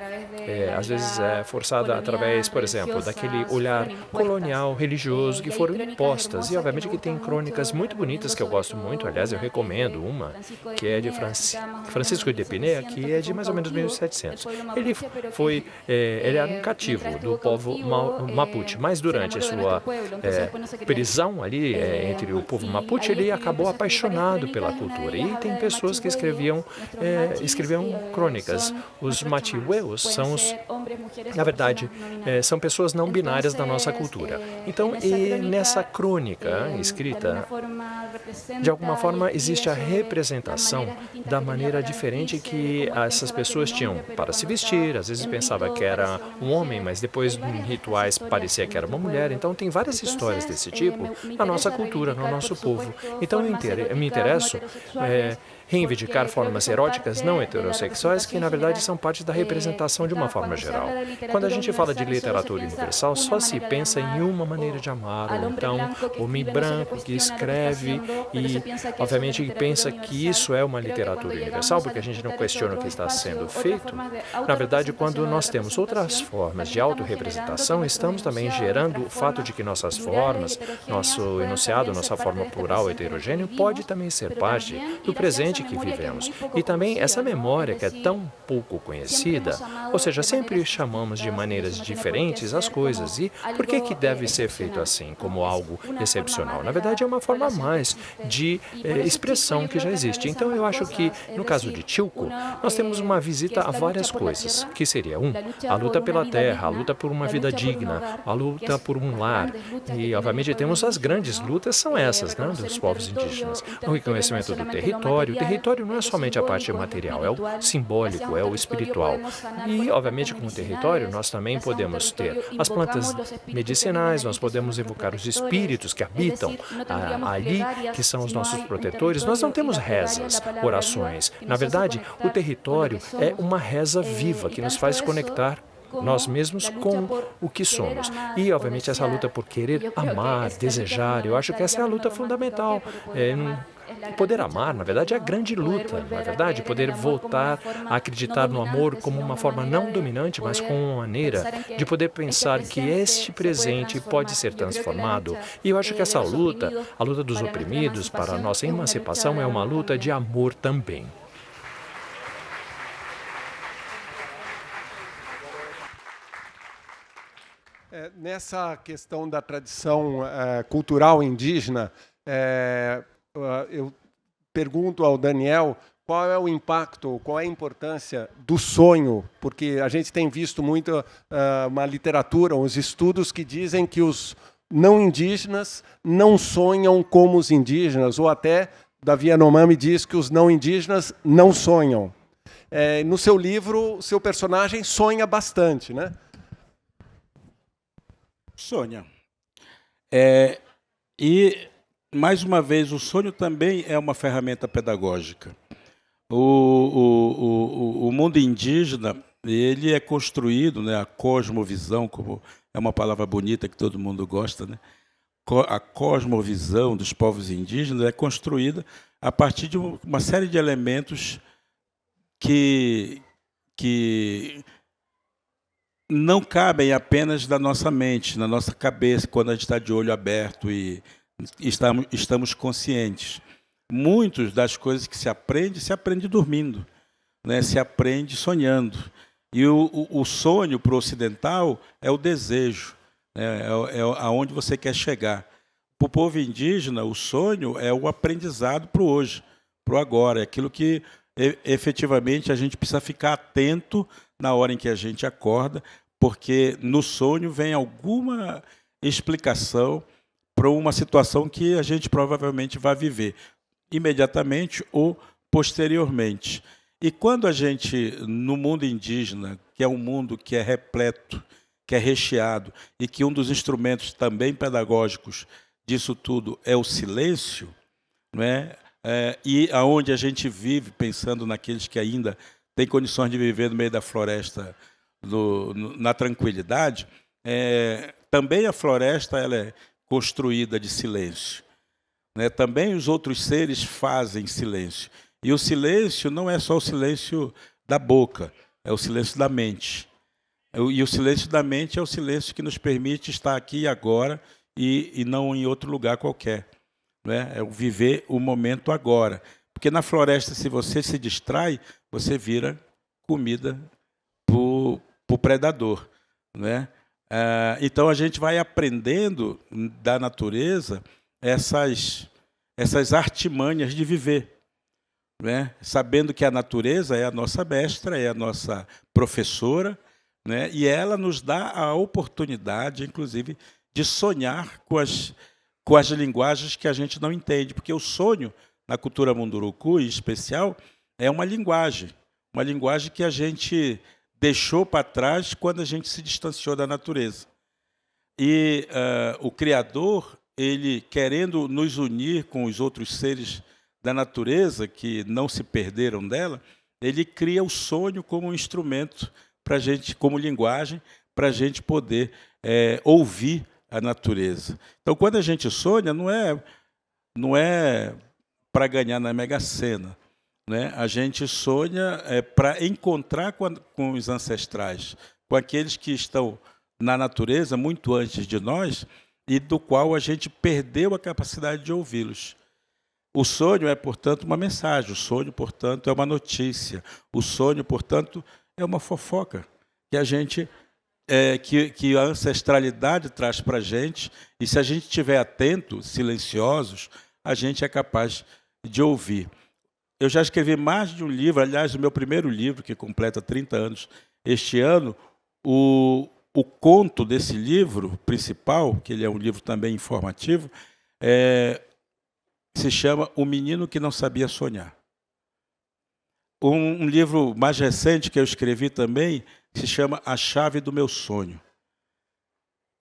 às vezes, é forçada através, por exemplo, daquele olhar colonial, religioso, que foram impostas. E, obviamente, que tem crônicas muito bonitas que eu gosto muito, aliás, eu recomendo uma, que é de Francisco de Pineda, que é de mais ou menos 1700. Ele era um cativo do povo Mapuche, mas durante a sua prisão ali entre o povo Mapuche, ele acabou apaixonado pela cultura. E tem pessoas que escreviam crônicas. Os Matihueos são, na verdade, são pessoas não binárias da nossa cultura. Então, nessa crônica escrita, de alguma forma, existe a representação da maneira diferente que essas pessoas tinham para se vestir. Às vezes pensava que era um homem, mas depois em rituais parecia que era uma mulher. Então tem várias histórias desse tipo na nossa cultura, no nosso povo. Então eu me interesso reivindicar formas eróticas não heterossexuais que, na verdade, são parte da representação de uma forma geral. Quando a gente fala de literatura universal, só se pensa em uma maneira de amar, ou então homem branco que escreve e, obviamente, pensa que isso é uma literatura universal, porque a gente não questiona o que está sendo feito. Na verdade, quando nós temos outras formas de autorrepresentação, estamos também gerando o fato de que nossas formas, nosso enunciado, nossa forma plural heterogênea, pode também ser parte do presente que vivemos. E também essa memória que é tão pouco conhecida, ou seja, sempre chamamos de maneiras diferentes as coisas. E por que deve ser feito assim, como algo excepcional? Na verdade, é uma forma a mais de expressão que já existe. Então, eu acho que, no caso de Chilco, nós temos uma visita a várias coisas, que seria, a luta pela terra, a luta por uma vida digna, a luta por um lar. E, obviamente, temos as grandes lutas, são essas, né, dos povos indígenas. O reconhecimento do território. O território não é somente a parte material, é o simbólico, é o espiritual. E, obviamente, com o território, nós também podemos ter as plantas medicinais, nós podemos evocar os espíritos que habitam ali, que são os nossos protetores. Nós não temos rezas, orações. Na verdade, o território é uma reza viva que nos faz conectar nós mesmos com o que somos. E, obviamente, essa luta por querer amar, desejar, eu acho que essa é a luta fundamental. Poder amar, na verdade, é a grande luta, não é verdade? Poder voltar a acreditar no amor como uma forma não dominante, mas como uma maneira de poder pensar que este presente pode ser transformado. E eu acho que essa luta, a luta dos oprimidos para a nossa emancipação, é uma luta de amor também. Nessa questão da tradição cultural indígena, eu pergunto ao Daniel qual é o impacto, qual é a importância do sonho, porque a gente tem visto muito uma literatura, uns estudos que dizem que os não indígenas não sonham como os indígenas, ou até Davi Yanomami diz que os não indígenas não sonham. No seu livro, o seu personagem sonha bastante, né? Sonha. E, mais uma vez, o sonho também é uma ferramenta pedagógica. O mundo indígena, ele é construído, né, a cosmovisão, como é uma palavra bonita que todo mundo gosta, né? A cosmovisão dos povos indígenas é construída a partir de uma série de elementos que não cabem apenas da nossa mente, na nossa cabeça, quando a gente está de olho aberto e estamos conscientes. Muitas das coisas que se aprende dormindo, né? Se aprende sonhando. E o sonho para o ocidental é o desejo, né? É aonde você quer chegar. Para o povo indígena, o sonho é o aprendizado para o hoje, para o agora. É aquilo que efetivamente a gente precisa ficar atento na hora em que a gente acorda, porque no sonho vem alguma explicação para uma situação que a gente provavelmente vai viver imediatamente ou posteriormente. E quando a gente, no mundo indígena, que é um mundo que é repleto, que é recheado, e que um dos instrumentos também pedagógicos disso tudo é o silêncio, não é? E aonde a gente vive pensando naqueles que ainda têm condições de viver no meio da floresta, na tranquilidade, também a floresta ela é construída de silêncio, né? Também os outros seres fazem silêncio. E o silêncio não é só o silêncio da boca, é o silêncio da mente. E o silêncio da mente é o silêncio que nos permite estar aqui e agora e não em outro lugar qualquer, né? É o viver o momento agora. Porque na floresta, se você se distrai, você vira comida para o predador, né? Então a gente vai aprendendo da natureza essas artimanhas de viver, né? Sabendo que a natureza é a nossa mestra, é a nossa professora, né? E ela nos dá a oportunidade, inclusive, de sonhar com as linguagens que a gente não entende, porque o sonho, na cultura munduruku, em especial, é uma linguagem que a gente deixou para trás quando a gente se distanciou da natureza. E o Criador, ele querendo nos unir com os outros seres da natureza que não se perderam dela, ele cria o sonho como um instrumento para a gente, como linguagem, para a gente poder ouvir a natureza. Então, quando a gente sonha, não é para ganhar na Mega Sena, né? A gente sonha para encontrar com os ancestrais, com aqueles que estão na natureza muito antes de nós e do qual a gente perdeu a capacidade de ouvi-los. O sonho é, portanto, uma mensagem. O sonho, portanto, é uma notícia. O sonho, portanto, é uma fofoca que a gente que a ancestralidade traz para a gente. E se a gente estiver atento, silenciosos, a gente é capaz de ouvir. Eu já escrevi mais de um livro. Aliás, o meu primeiro livro, que completa 30 anos este ano, o conto desse livro principal, que ele é um livro também informativo, se chama O Menino que Não Sabia Sonhar. Um livro mais recente que eu escrevi também se chama A Chave do Meu Sonho,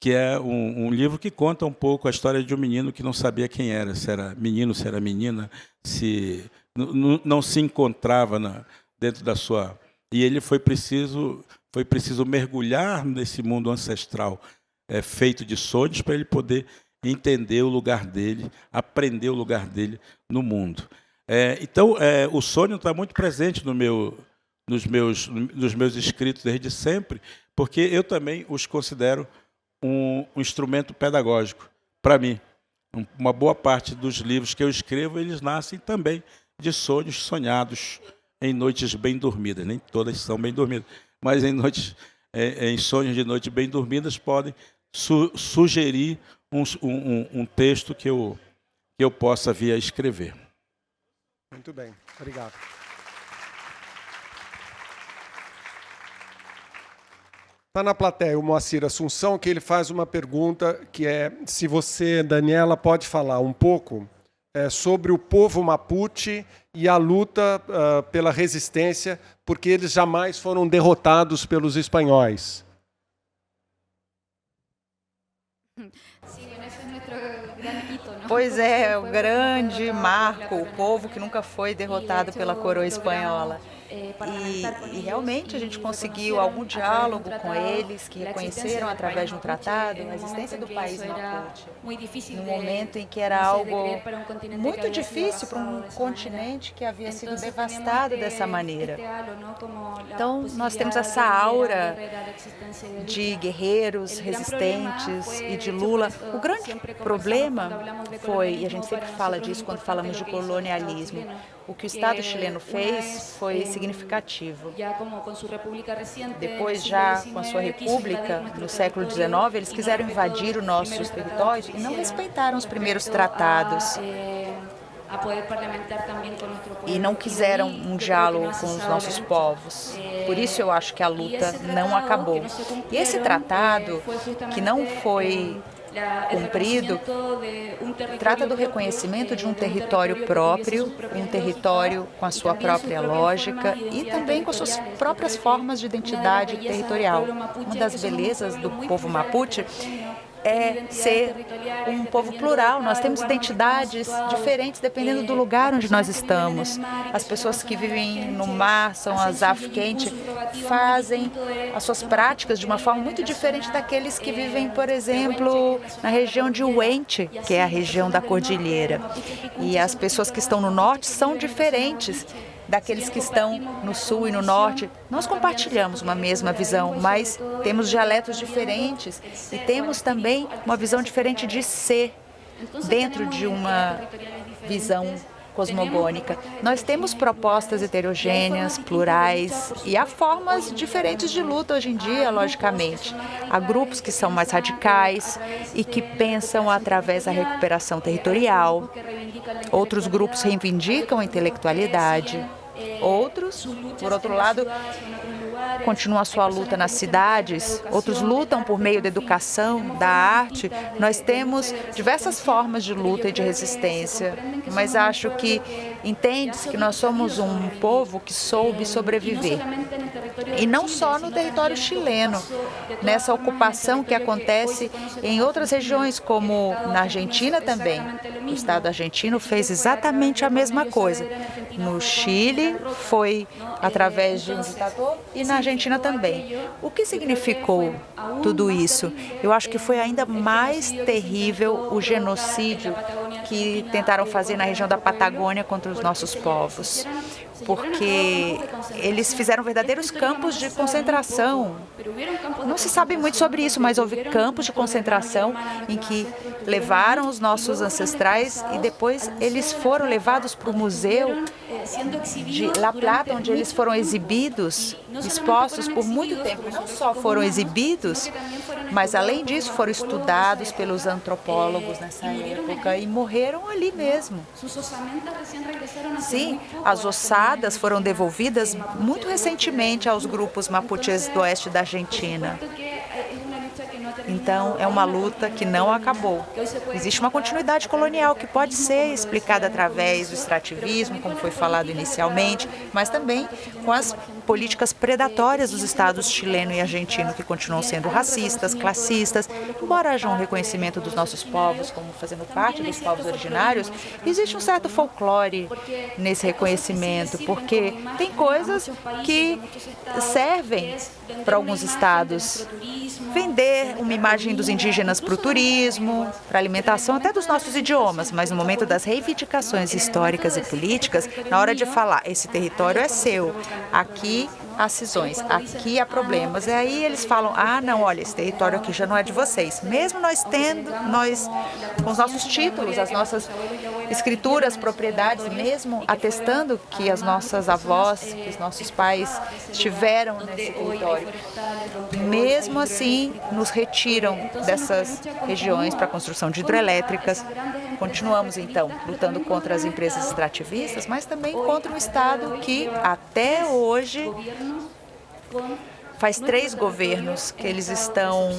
que é um livro que conta um pouco a história de um menino que não sabia quem era, se era menino, se era menina, se não se encontrava dentro da sua... E ele foi preciso mergulhar nesse mundo ancestral feito de sonhos para ele poder entender o lugar dele, aprender o lugar dele no mundo. Então, o sonho está muito presente nos meus escritos desde sempre, porque eu também os considero um instrumento pedagógico para mim. Uma boa parte dos livros que eu escrevo, eles nascem também de sonhos sonhados em noites bem dormidas. Nem todas são bem dormidas, mas em sonhos de noite bem dormidas podem sugerir um texto que eu possa vir a escrever. Muito bem, obrigado. Está na plateia o Moacir Assunção, que ele faz uma pergunta que é se você, Daniela, pode falar um pouco sobre o povo Mapuche e a luta pela resistência, porque eles jamais foram derrotados pelos espanhóis. Pois é, o grande marco, o povo que nunca foi derrotado pela coroa espanhola. E realmente a gente conseguiu algum diálogo com eles, que reconheceram através de um tratado a existência do país Mapuche, num momento em que era algo muito difícil para um continente que havia sido devastado dessa maneira. Então, nós temos essa aura de guerreiros resistentes e de Lula. O grande problema foi, e a gente sempre fala disso quando falamos de colonialismo, o que o Estado chileno fez foi significativo. Depois, já com a sua república, no século XIX, eles quiseram invadir os nossos territórios e não respeitaram os primeiros tratados. E não quiseram um diálogo com os nossos povos. Por isso eu acho que a luta não acabou. E esse tratado, que não foi cumprido, trata do reconhecimento de um território próprio, um território com a sua própria lógica e também com as suas próprias formas de identidade territorial. Uma das belezas do povo Mapuche é ser um povo plural. Nós temos identidades diferentes dependendo do lugar onde nós estamos. As pessoas que vivem no mar, são as afro-quente, fazem as suas práticas de uma forma muito diferente daqueles que vivem, por exemplo, na região de Huente, que é a região da cordilheira. E as pessoas que estão no norte são diferentes daqueles que estão no sul e no norte. Nós compartilhamos uma mesma visão, mas temos dialetos diferentes e temos também uma visão diferente de ser dentro de uma visão cosmogônica. Nós temos propostas heterogêneas, plurais, e há formas diferentes de luta hoje em dia, logicamente. Há grupos que são mais radicais e que pensam através da recuperação territorial. Outros grupos reivindicam a intelectualidade. Outros, por outro lado, continuam a sua luta nas cidades. Outros lutam por meio da educação, da arte. Nós temos diversas formas de luta e de resistência, mas acho que entende-se que nós somos um povo que soube sobreviver. E não só no território chileno, nessa ocupação que acontece em outras regiões, como na Argentina também. O Estado argentino fez exatamente a mesma coisa. No Chile foi através de um ditador e na Argentina também. O que significou tudo isso? Eu acho que foi ainda mais terrível o genocídio que tentaram fazer na região da Patagônia contra os nossos povos, porque eles fizeram verdadeiros campos de concentração. Não se sabe muito sobre isso, mas houve campos de concentração em que levaram os nossos ancestrais e depois eles foram levados para o museu de La Plata, onde eles foram exibidos, expostos por muito tempo. Não só foram exibidos, mas além disso foram estudados pelos antropólogos nessa época e morreram ali mesmo. Sim, as ossadas foram devolvidas muito recentemente aos grupos mapuches do oeste da Argentina. Então, é uma luta que não acabou. Existe uma continuidade colonial que pode ser explicada através do extrativismo, como foi falado inicialmente, mas também com as políticas predatórias dos estados chileno e argentino, que continuam sendo racistas, classistas. Embora haja um reconhecimento dos nossos povos como fazendo parte dos povos originários, existe um certo folclore nesse reconhecimento, porque tem coisas que servem para alguns estados. Vender uma imagem dos indígenas para o turismo, para a alimentação, até dos nossos idiomas, mas no momento das reivindicações históricas e políticas, na hora de falar, esse território é seu, aqui há cisões, aqui há problemas, e aí eles falam, não, olha, esse território aqui já não é de vocês. Mesmo nós com os nossos títulos, as nossas escrituras, propriedades, mesmo atestando que as nossas avós, que os nossos pais estiveram nesse território, mesmo assim nos retiram dessas regiões para a construção de hidrelétricas. Continuamos, então, lutando contra as empresas extrativistas, mas também contra um Estado que, até hoje, Faz 3 governos que eles estão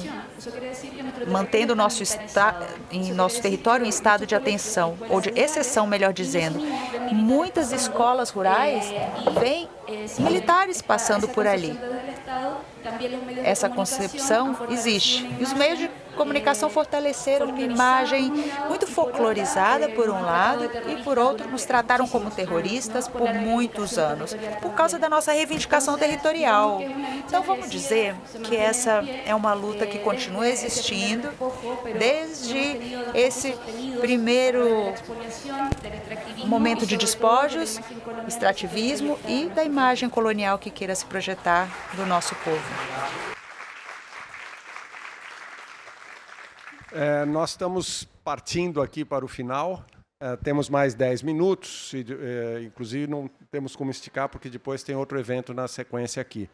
mantendo nosso território em estado de atenção, ou de exceção, melhor dizendo. Muitas escolas rurais vêm militares passando por ali. Essa concepção existe. E os meios de comunicação fortaleceram uma imagem muito folclorizada, por um lado, e, por outro, nos trataram como terroristas por muitos anos, por causa da nossa reivindicação territorial. Então, vamos dizer que essa é uma luta que continua existindo desde esse primeiro momento de despojos, extrativismo e da imagem colonial que queira se projetar do nosso povo. Nós estamos partindo aqui para o final. Temos mais 10 minutos, inclusive não temos como esticar, porque depois tem outro evento na sequência aqui.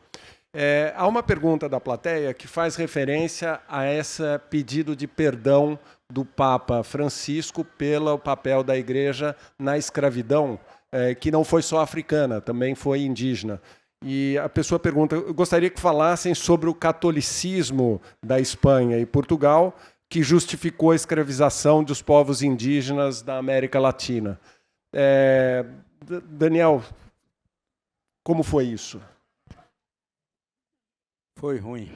Há uma pergunta da plateia que faz referência a esse pedido de perdão do Papa Francisco pelo papel da Igreja na escravidão, que não foi só africana, também foi indígena. E a pessoa pergunta, eu gostaria que falassem sobre o catolicismo da Espanha e Portugal, que justificou a escravização dos povos indígenas da América Latina. Daniel, como foi isso? Foi ruim.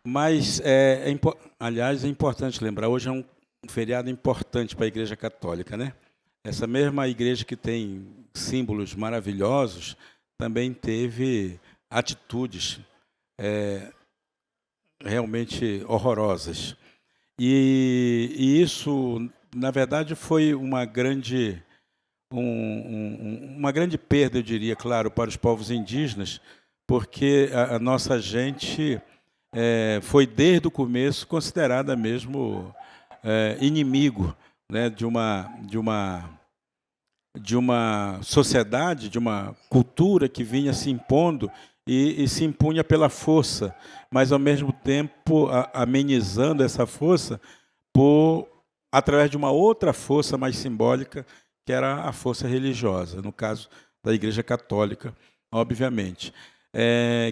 Mas, aliás, é importante lembrar, hoje é um feriado importante para a Igreja Católica, né? Essa mesma igreja que tem símbolos maravilhosos também teve atitudes realmente horrorosas. E isso, na verdade, foi uma grande perda, eu diria, claro, para os povos indígenas, porque a nossa gente foi, desde o começo, considerada mesmo inimigo, né, de uma sociedade, de uma cultura que vinha se impondo e se impunha pela força, mas, ao mesmo tempo, amenizando essa força através de uma outra força mais simbólica, que era a força religiosa, no caso da Igreja Católica, obviamente,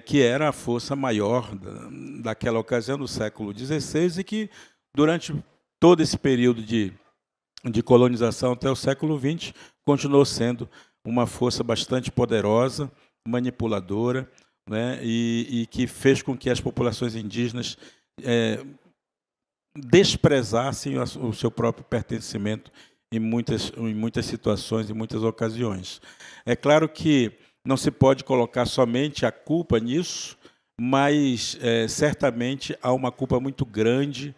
que era a força maior daquela ocasião, no século XVI, e que, durante todo esse período de colonização até o século XX, continuou sendo uma força bastante poderosa, manipuladora, né, e que fez com que as populações indígenas desprezassem o seu próprio pertencimento em muitas situações, em muitas ocasiões. É claro que não se pode colocar somente a culpa nisso, mas certamente há uma culpa muito grande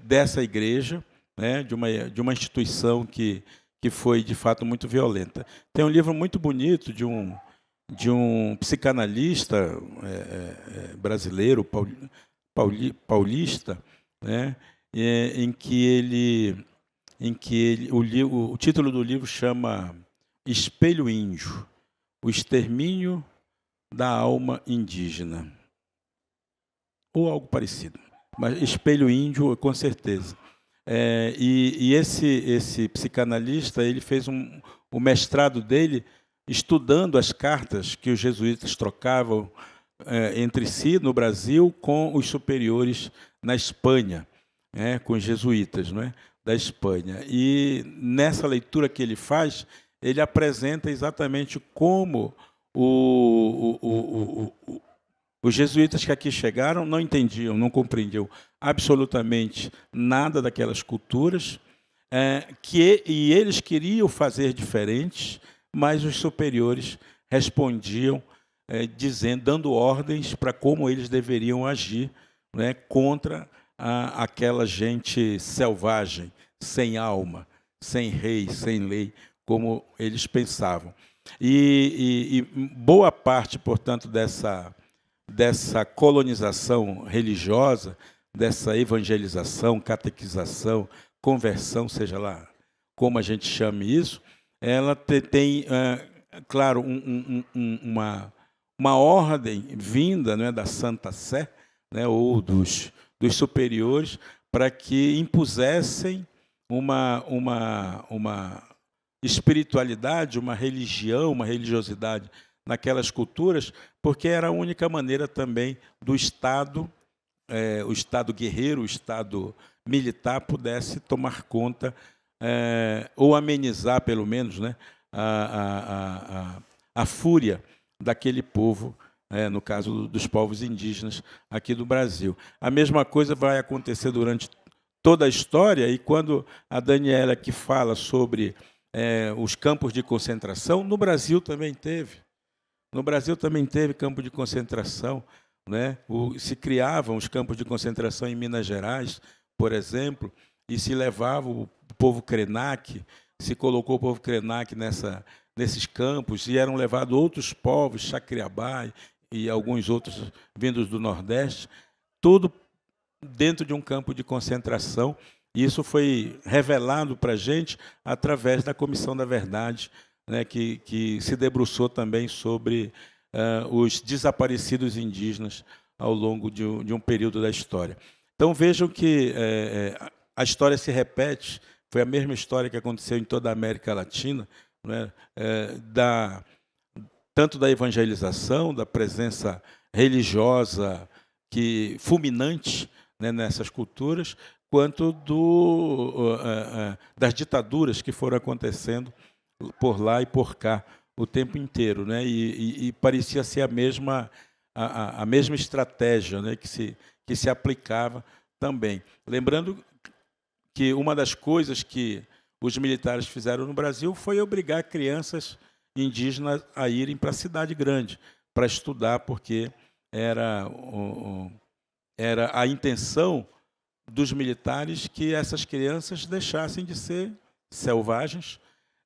dessa igreja, né, de uma instituição que foi, de fato, muito violenta. Tem um livro muito bonito de um psicanalista brasileiro, paulista, né, em que o título do livro chama Espelho Índio, o extermínio da alma indígena, ou algo parecido, mas Espelho Índio, com certeza. E esse psicanalista, ele fez o mestrado dele estudando as cartas que os jesuítas trocavam entre si no Brasil com os superiores na Espanha, com os jesuítas, não é, da Espanha. E nessa leitura que ele faz, ele apresenta exatamente como os jesuítas que aqui chegaram não entendiam, não compreendiam absolutamente nada daquelas culturas, e eles queriam fazer diferentes, mas os superiores respondiam dando ordens para como eles deveriam agir, né, contra aquela gente selvagem, sem alma, sem rei, sem lei, como eles pensavam. E boa parte, portanto, dessa colonização religiosa, dessa evangelização, catequização, conversão, seja lá como a gente chame isso, ela tem, claro, uma ordem vinda, né, da Santa Sé, né, ou dos superiores, para que impusessem uma espiritualidade, uma religião, uma religiosidade naquelas culturas, porque era a única maneira também do Estado, o Estado guerreiro, o Estado militar, pudesse tomar conta, ou amenizar, pelo menos, né, a fúria daquele povo, no caso dos povos indígenas aqui do Brasil. A mesma coisa vai acontecer durante toda a história, e quando a Daniela aqui fala sobre os campos de concentração, no Brasil também teve. No Brasil também teve campo de concentração, né? Se criavam os campos de concentração em Minas Gerais, por exemplo, e se levava o povo Krenak, se colocou o povo Krenak nesses campos, e eram levados outros povos, Chacriabá e alguns outros vindos do Nordeste, tudo dentro de um campo de concentração. E isso foi revelado para a gente através da Comissão da Verdade, né, que se debruçou também sobre os desaparecidos indígenas ao longo de um período da história. Então, vejam que a história se repete, foi a mesma história que aconteceu em toda a América Latina, né, tanto da evangelização, da presença religiosa fulminante, né, nessas culturas, quanto das ditaduras que foram acontecendo por lá e por cá o tempo inteiro, né? E parecia ser a mesma estratégia, né, que se aplicava também. Lembrando que uma das coisas que os militares fizeram no Brasil foi obrigar crianças indígenas a irem para a cidade grande para estudar, porque era a intenção dos militares que essas crianças deixassem de ser selvagens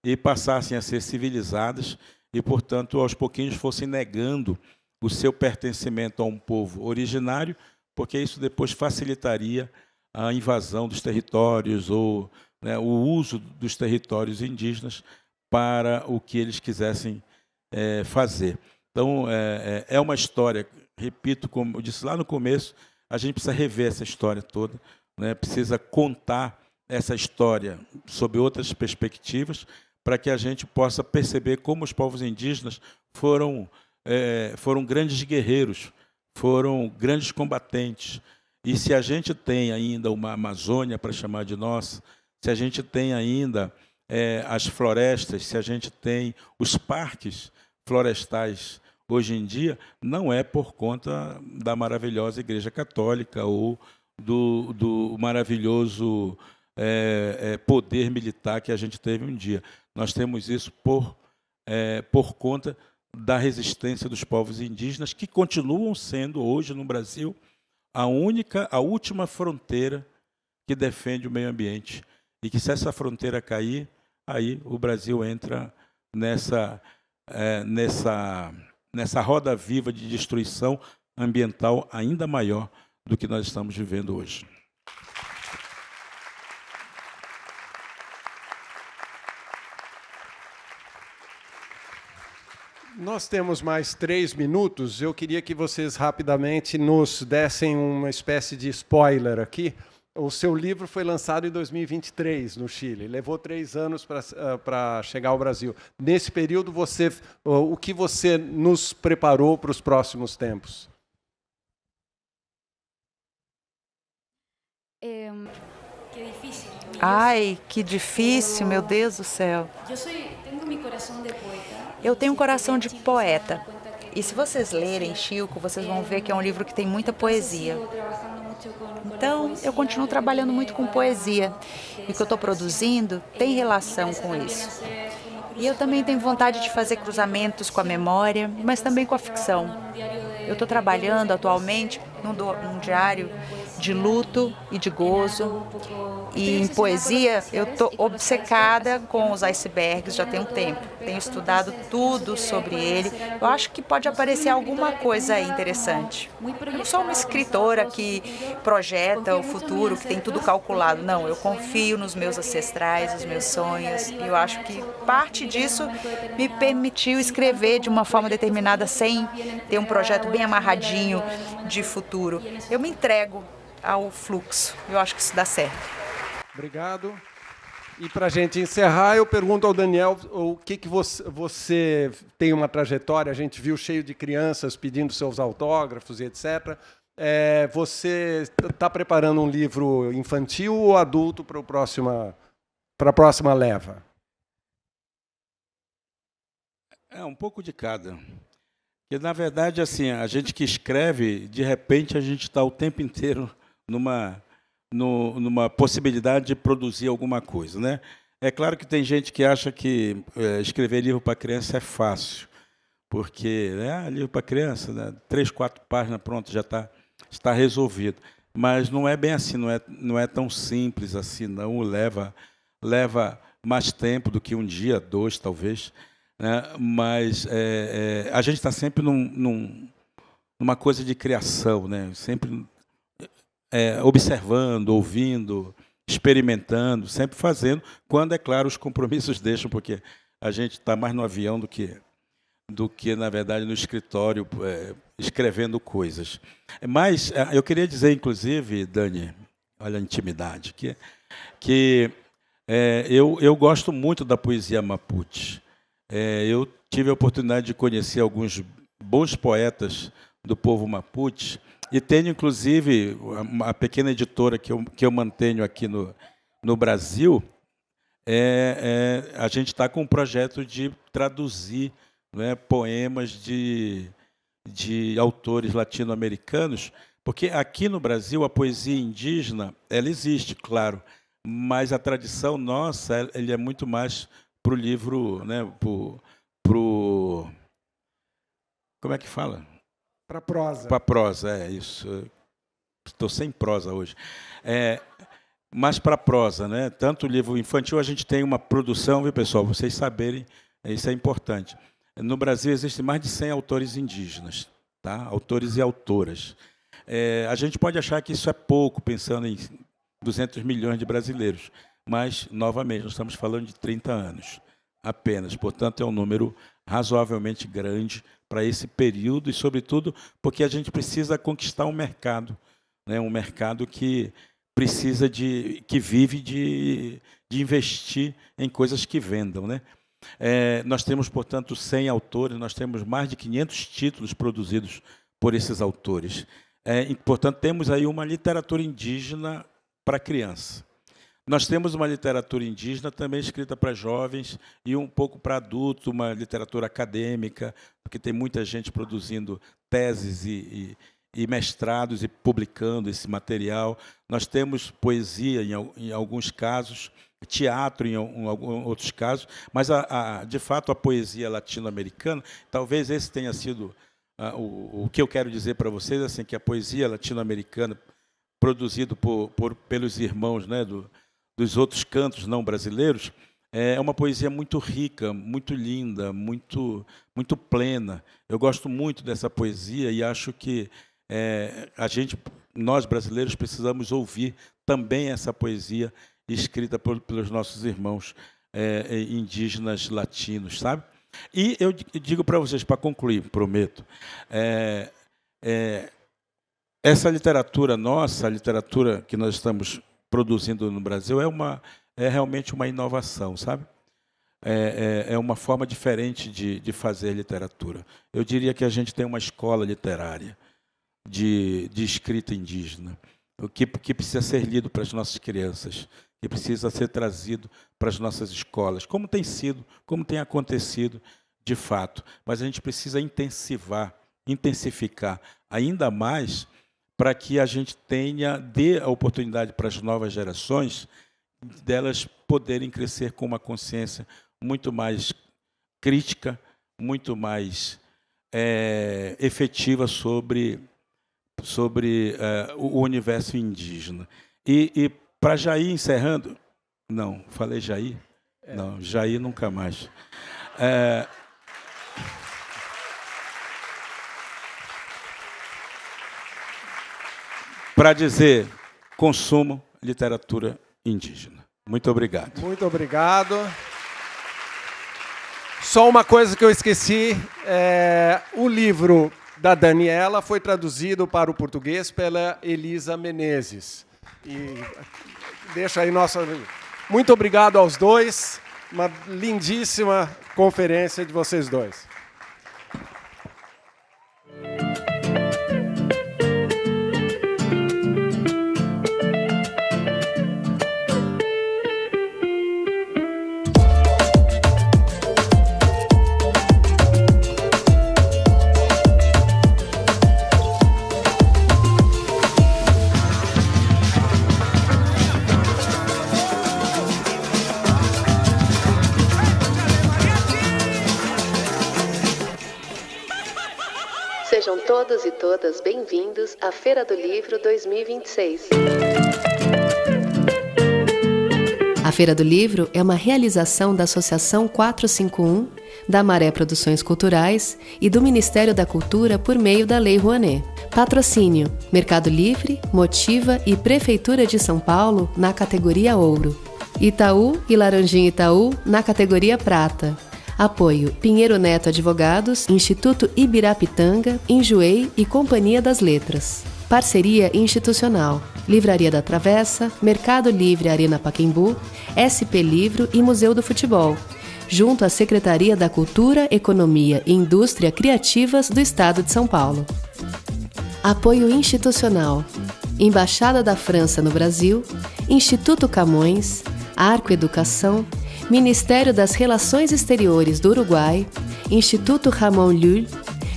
e passassem a ser civilizadas e, portanto, aos pouquinhos fossem negando o seu pertencimento a um povo originário, porque isso depois facilitaria a invasão dos territórios ou, né, o uso dos territórios indígenas para o que eles quisessem fazer. Então, é uma história, repito, como eu disse lá no começo, a gente precisa rever essa história toda, né, precisa contar essa história sob outras perspectivas, para que a gente possa perceber como os povos indígenas foram grandes guerreiros, foram grandes combatentes. E se a gente tem ainda uma Amazônia para chamar de nossa, se a gente tem ainda as florestas, se a gente tem os parques florestais hoje em dia, não é por conta da maravilhosa Igreja Católica ou do maravilhoso poder militar que a gente teve um dia. Nós temos isso por conta da resistência dos povos indígenas, que continuam sendo hoje no Brasil a última fronteira que defende o meio ambiente. E que, se essa fronteira cair, aí o Brasil entra nessa roda viva de destruição ambiental ainda maior do que nós estamos vivendo hoje. Nós temos mais 3 minutos. Eu queria que vocês rapidamente nos dessem uma espécie de spoiler aqui. O seu livro foi lançado em 2023 no Chile. Levou 3 anos para chegar ao Brasil. Nesse período, o que você nos preparou para os próximos tempos? Ai, que difícil, meu Deus do céu. Eu tenho um coração de poeta. E se vocês lerem Chilco, vocês vão ver que é um livro que tem muita poesia. Então, eu continuo trabalhando muito com poesia. E o que eu estou produzindo tem relação com isso. E eu também tenho vontade de fazer cruzamentos com a memória, mas também com a ficção. Eu estou trabalhando atualmente num diário de luto e de gozo. E em poesia, eu estou obcecada com os icebergs já tem um tempo. Tenho estudado tudo sobre ele. Eu acho que pode aparecer alguma coisa aí interessante. Eu não sou uma escritora que projeta o futuro, que tem tudo calculado. Não, eu confio nos meus ancestrais, nos meus sonhos. E eu acho que parte disso me permitiu escrever de uma forma determinada sem ter um projeto bem amarradinho de futuro. Eu me entrego ao fluxo. Eu acho que isso dá certo. Obrigado. E para a gente encerrar, eu pergunto ao Daniel o que você tem uma trajetória, a gente viu cheio de crianças pedindo seus autógrafos e etc. Você está preparando um livro infantil ou adulto para a próxima leva? Um pouco de cada. Porque, na verdade, assim, a gente que escreve, de repente, a gente está o tempo inteiro numa possibilidade de produzir alguma coisa, né? É claro que tem gente que acha que escrever livro para criança é fácil, porque livro para criança, né, 3, 4 páginas, pronto, já está resolvido. Mas não é bem assim, não é tão simples assim, não. Leva mais tempo do que um dia, 2, talvez, né? Mas a gente está sempre numa coisa de criação, né? Sempre observando, ouvindo, experimentando, sempre fazendo, quando, é claro, os compromissos deixam, porque a gente está mais no avião do que, na verdade, no escritório, escrevendo coisas. Mas eu queria dizer, inclusive, Dani, olha a intimidade, que eu gosto muito da poesia Mapuche. Eu tive a oportunidade de conhecer alguns bons poetas do povo Mapuche, e tenho, inclusive, a pequena editora que eu mantenho aqui no Brasil. A gente está com um projeto de traduzir, né, poemas de autores latino-americanos, porque aqui no Brasil a poesia indígena ela existe, claro, mas a tradição nossa ele é muito mais para o livro, né, como é que fala? Para prosa. Para prosa, isso. Estou sem prosa hoje. Mas para prosa, né? Tanto o livro infantil, a gente tem uma produção, viu, pessoal? Vocês saberem, isso é importante. No Brasil existem mais de 100 autores indígenas, tá? Autores e autoras. A gente pode achar que isso é pouco, pensando em 200 milhões de brasileiros, mas, novamente, nós estamos falando de 30 anos apenas. Portanto, é um número razoavelmente grande para esse período e, sobretudo, porque a gente precisa conquistar um mercado, né? Um mercado que precisa que vive de investir em coisas que vendam, né? Nós temos, portanto, 100 autores, nós temos mais de 500 títulos produzidos por esses autores. Portanto, temos aí uma literatura indígena para criança. Nós temos uma literatura indígena também escrita para jovens e um pouco para adultos, uma literatura acadêmica, porque tem muita gente produzindo teses e mestrados e publicando esse material. Nós temos poesia em alguns casos, teatro em alguns outros casos, mas, de fato, a poesia latino-americana, talvez esse tenha sido o que eu quero dizer para vocês, assim, que a poesia latino-americana, produzida pelos irmãos, né, dos outros cantos não brasileiros, é uma poesia muito rica, muito linda, muito plena. Eu gosto muito dessa poesia e acho que nós brasileiros precisamos ouvir também essa poesia escrita pelos nossos irmãos indígenas latinos, sabe? E eu digo para vocês, para concluir, prometo, essa literatura nossa, a literatura que nós estamos produzindo no Brasil, é realmente uma inovação, sabe? É uma forma diferente de fazer literatura. Eu diria que a gente tem uma escola literária de escrita indígena, o que precisa ser lido para as nossas crianças, que precisa ser trazido para as nossas escolas, como tem sido, como tem acontecido de fato. Mas a gente precisa intensificar ainda mais para que a gente dê a oportunidade para as novas gerações delas poderem crescer com uma consciência muito mais crítica, muito mais efetiva sobre o universo indígena. E para Jair, encerrando... Não, falei Jair? Não, Jair nunca mais. Para dizer, consumo literatura indígena. Muito obrigado. Muito obrigado. Só uma coisa que eu esqueci, o livro da Daniela foi traduzido para o português pela Elisa Menezes. E deixa aí Muito obrigado aos dois. Uma lindíssima conferência de vocês dois. Sejam todos e todas bem-vindos à Feira do Livro 2026. A Feira do Livro é uma realização da Associação 451, da Maré Produções Culturais e do Ministério da Cultura por meio da Lei Rouanet. Patrocínio: Mercado Livre, Motiva e Prefeitura de São Paulo na categoria Ouro. Itaú e Laranjinha Itaú na categoria Prata. Apoio: Pinheiro Neto Advogados, Instituto Ibirapitanga, Enjoei e Companhia das Letras. Parceria institucional: Livraria da Travessa, Mercado Livre Arena Pacaembu, SP Livro e Museu do Futebol, junto à Secretaria da Cultura, Economia e Indústria Criativas do Estado de São Paulo. Apoio institucional: Embaixada da França no Brasil, Instituto Camões, Arco Educação, Ministério das Relações Exteriores do Uruguai, Instituto Ramon Llull,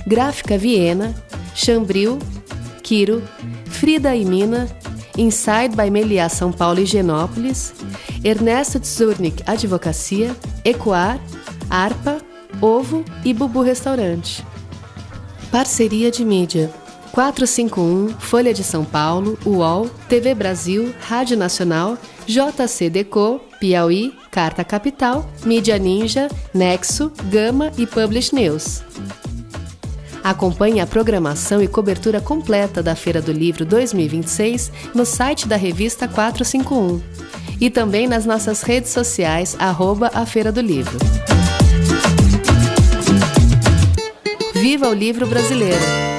Gráfica Viena, Chambril, Quiro, Frida e Mina, Inside by Meliá São Paulo e Higienópolis, Ernesto Tzurnik Advocacia, Ecoar, Arpa, Ovo e Bubu Restaurante. Parceria de mídia: 451, Folha de São Paulo, UOL, TV Brasil, Rádio Nacional, JC Deco, Piauí, Carta Capital, Mídia Ninja, Nexo, Gama e Publish News. Acompanhe a programação e cobertura completa da Feira do Livro 2026 no site da revista 451 e também nas nossas redes sociais @a Feira do Livro. Viva o livro brasileiro!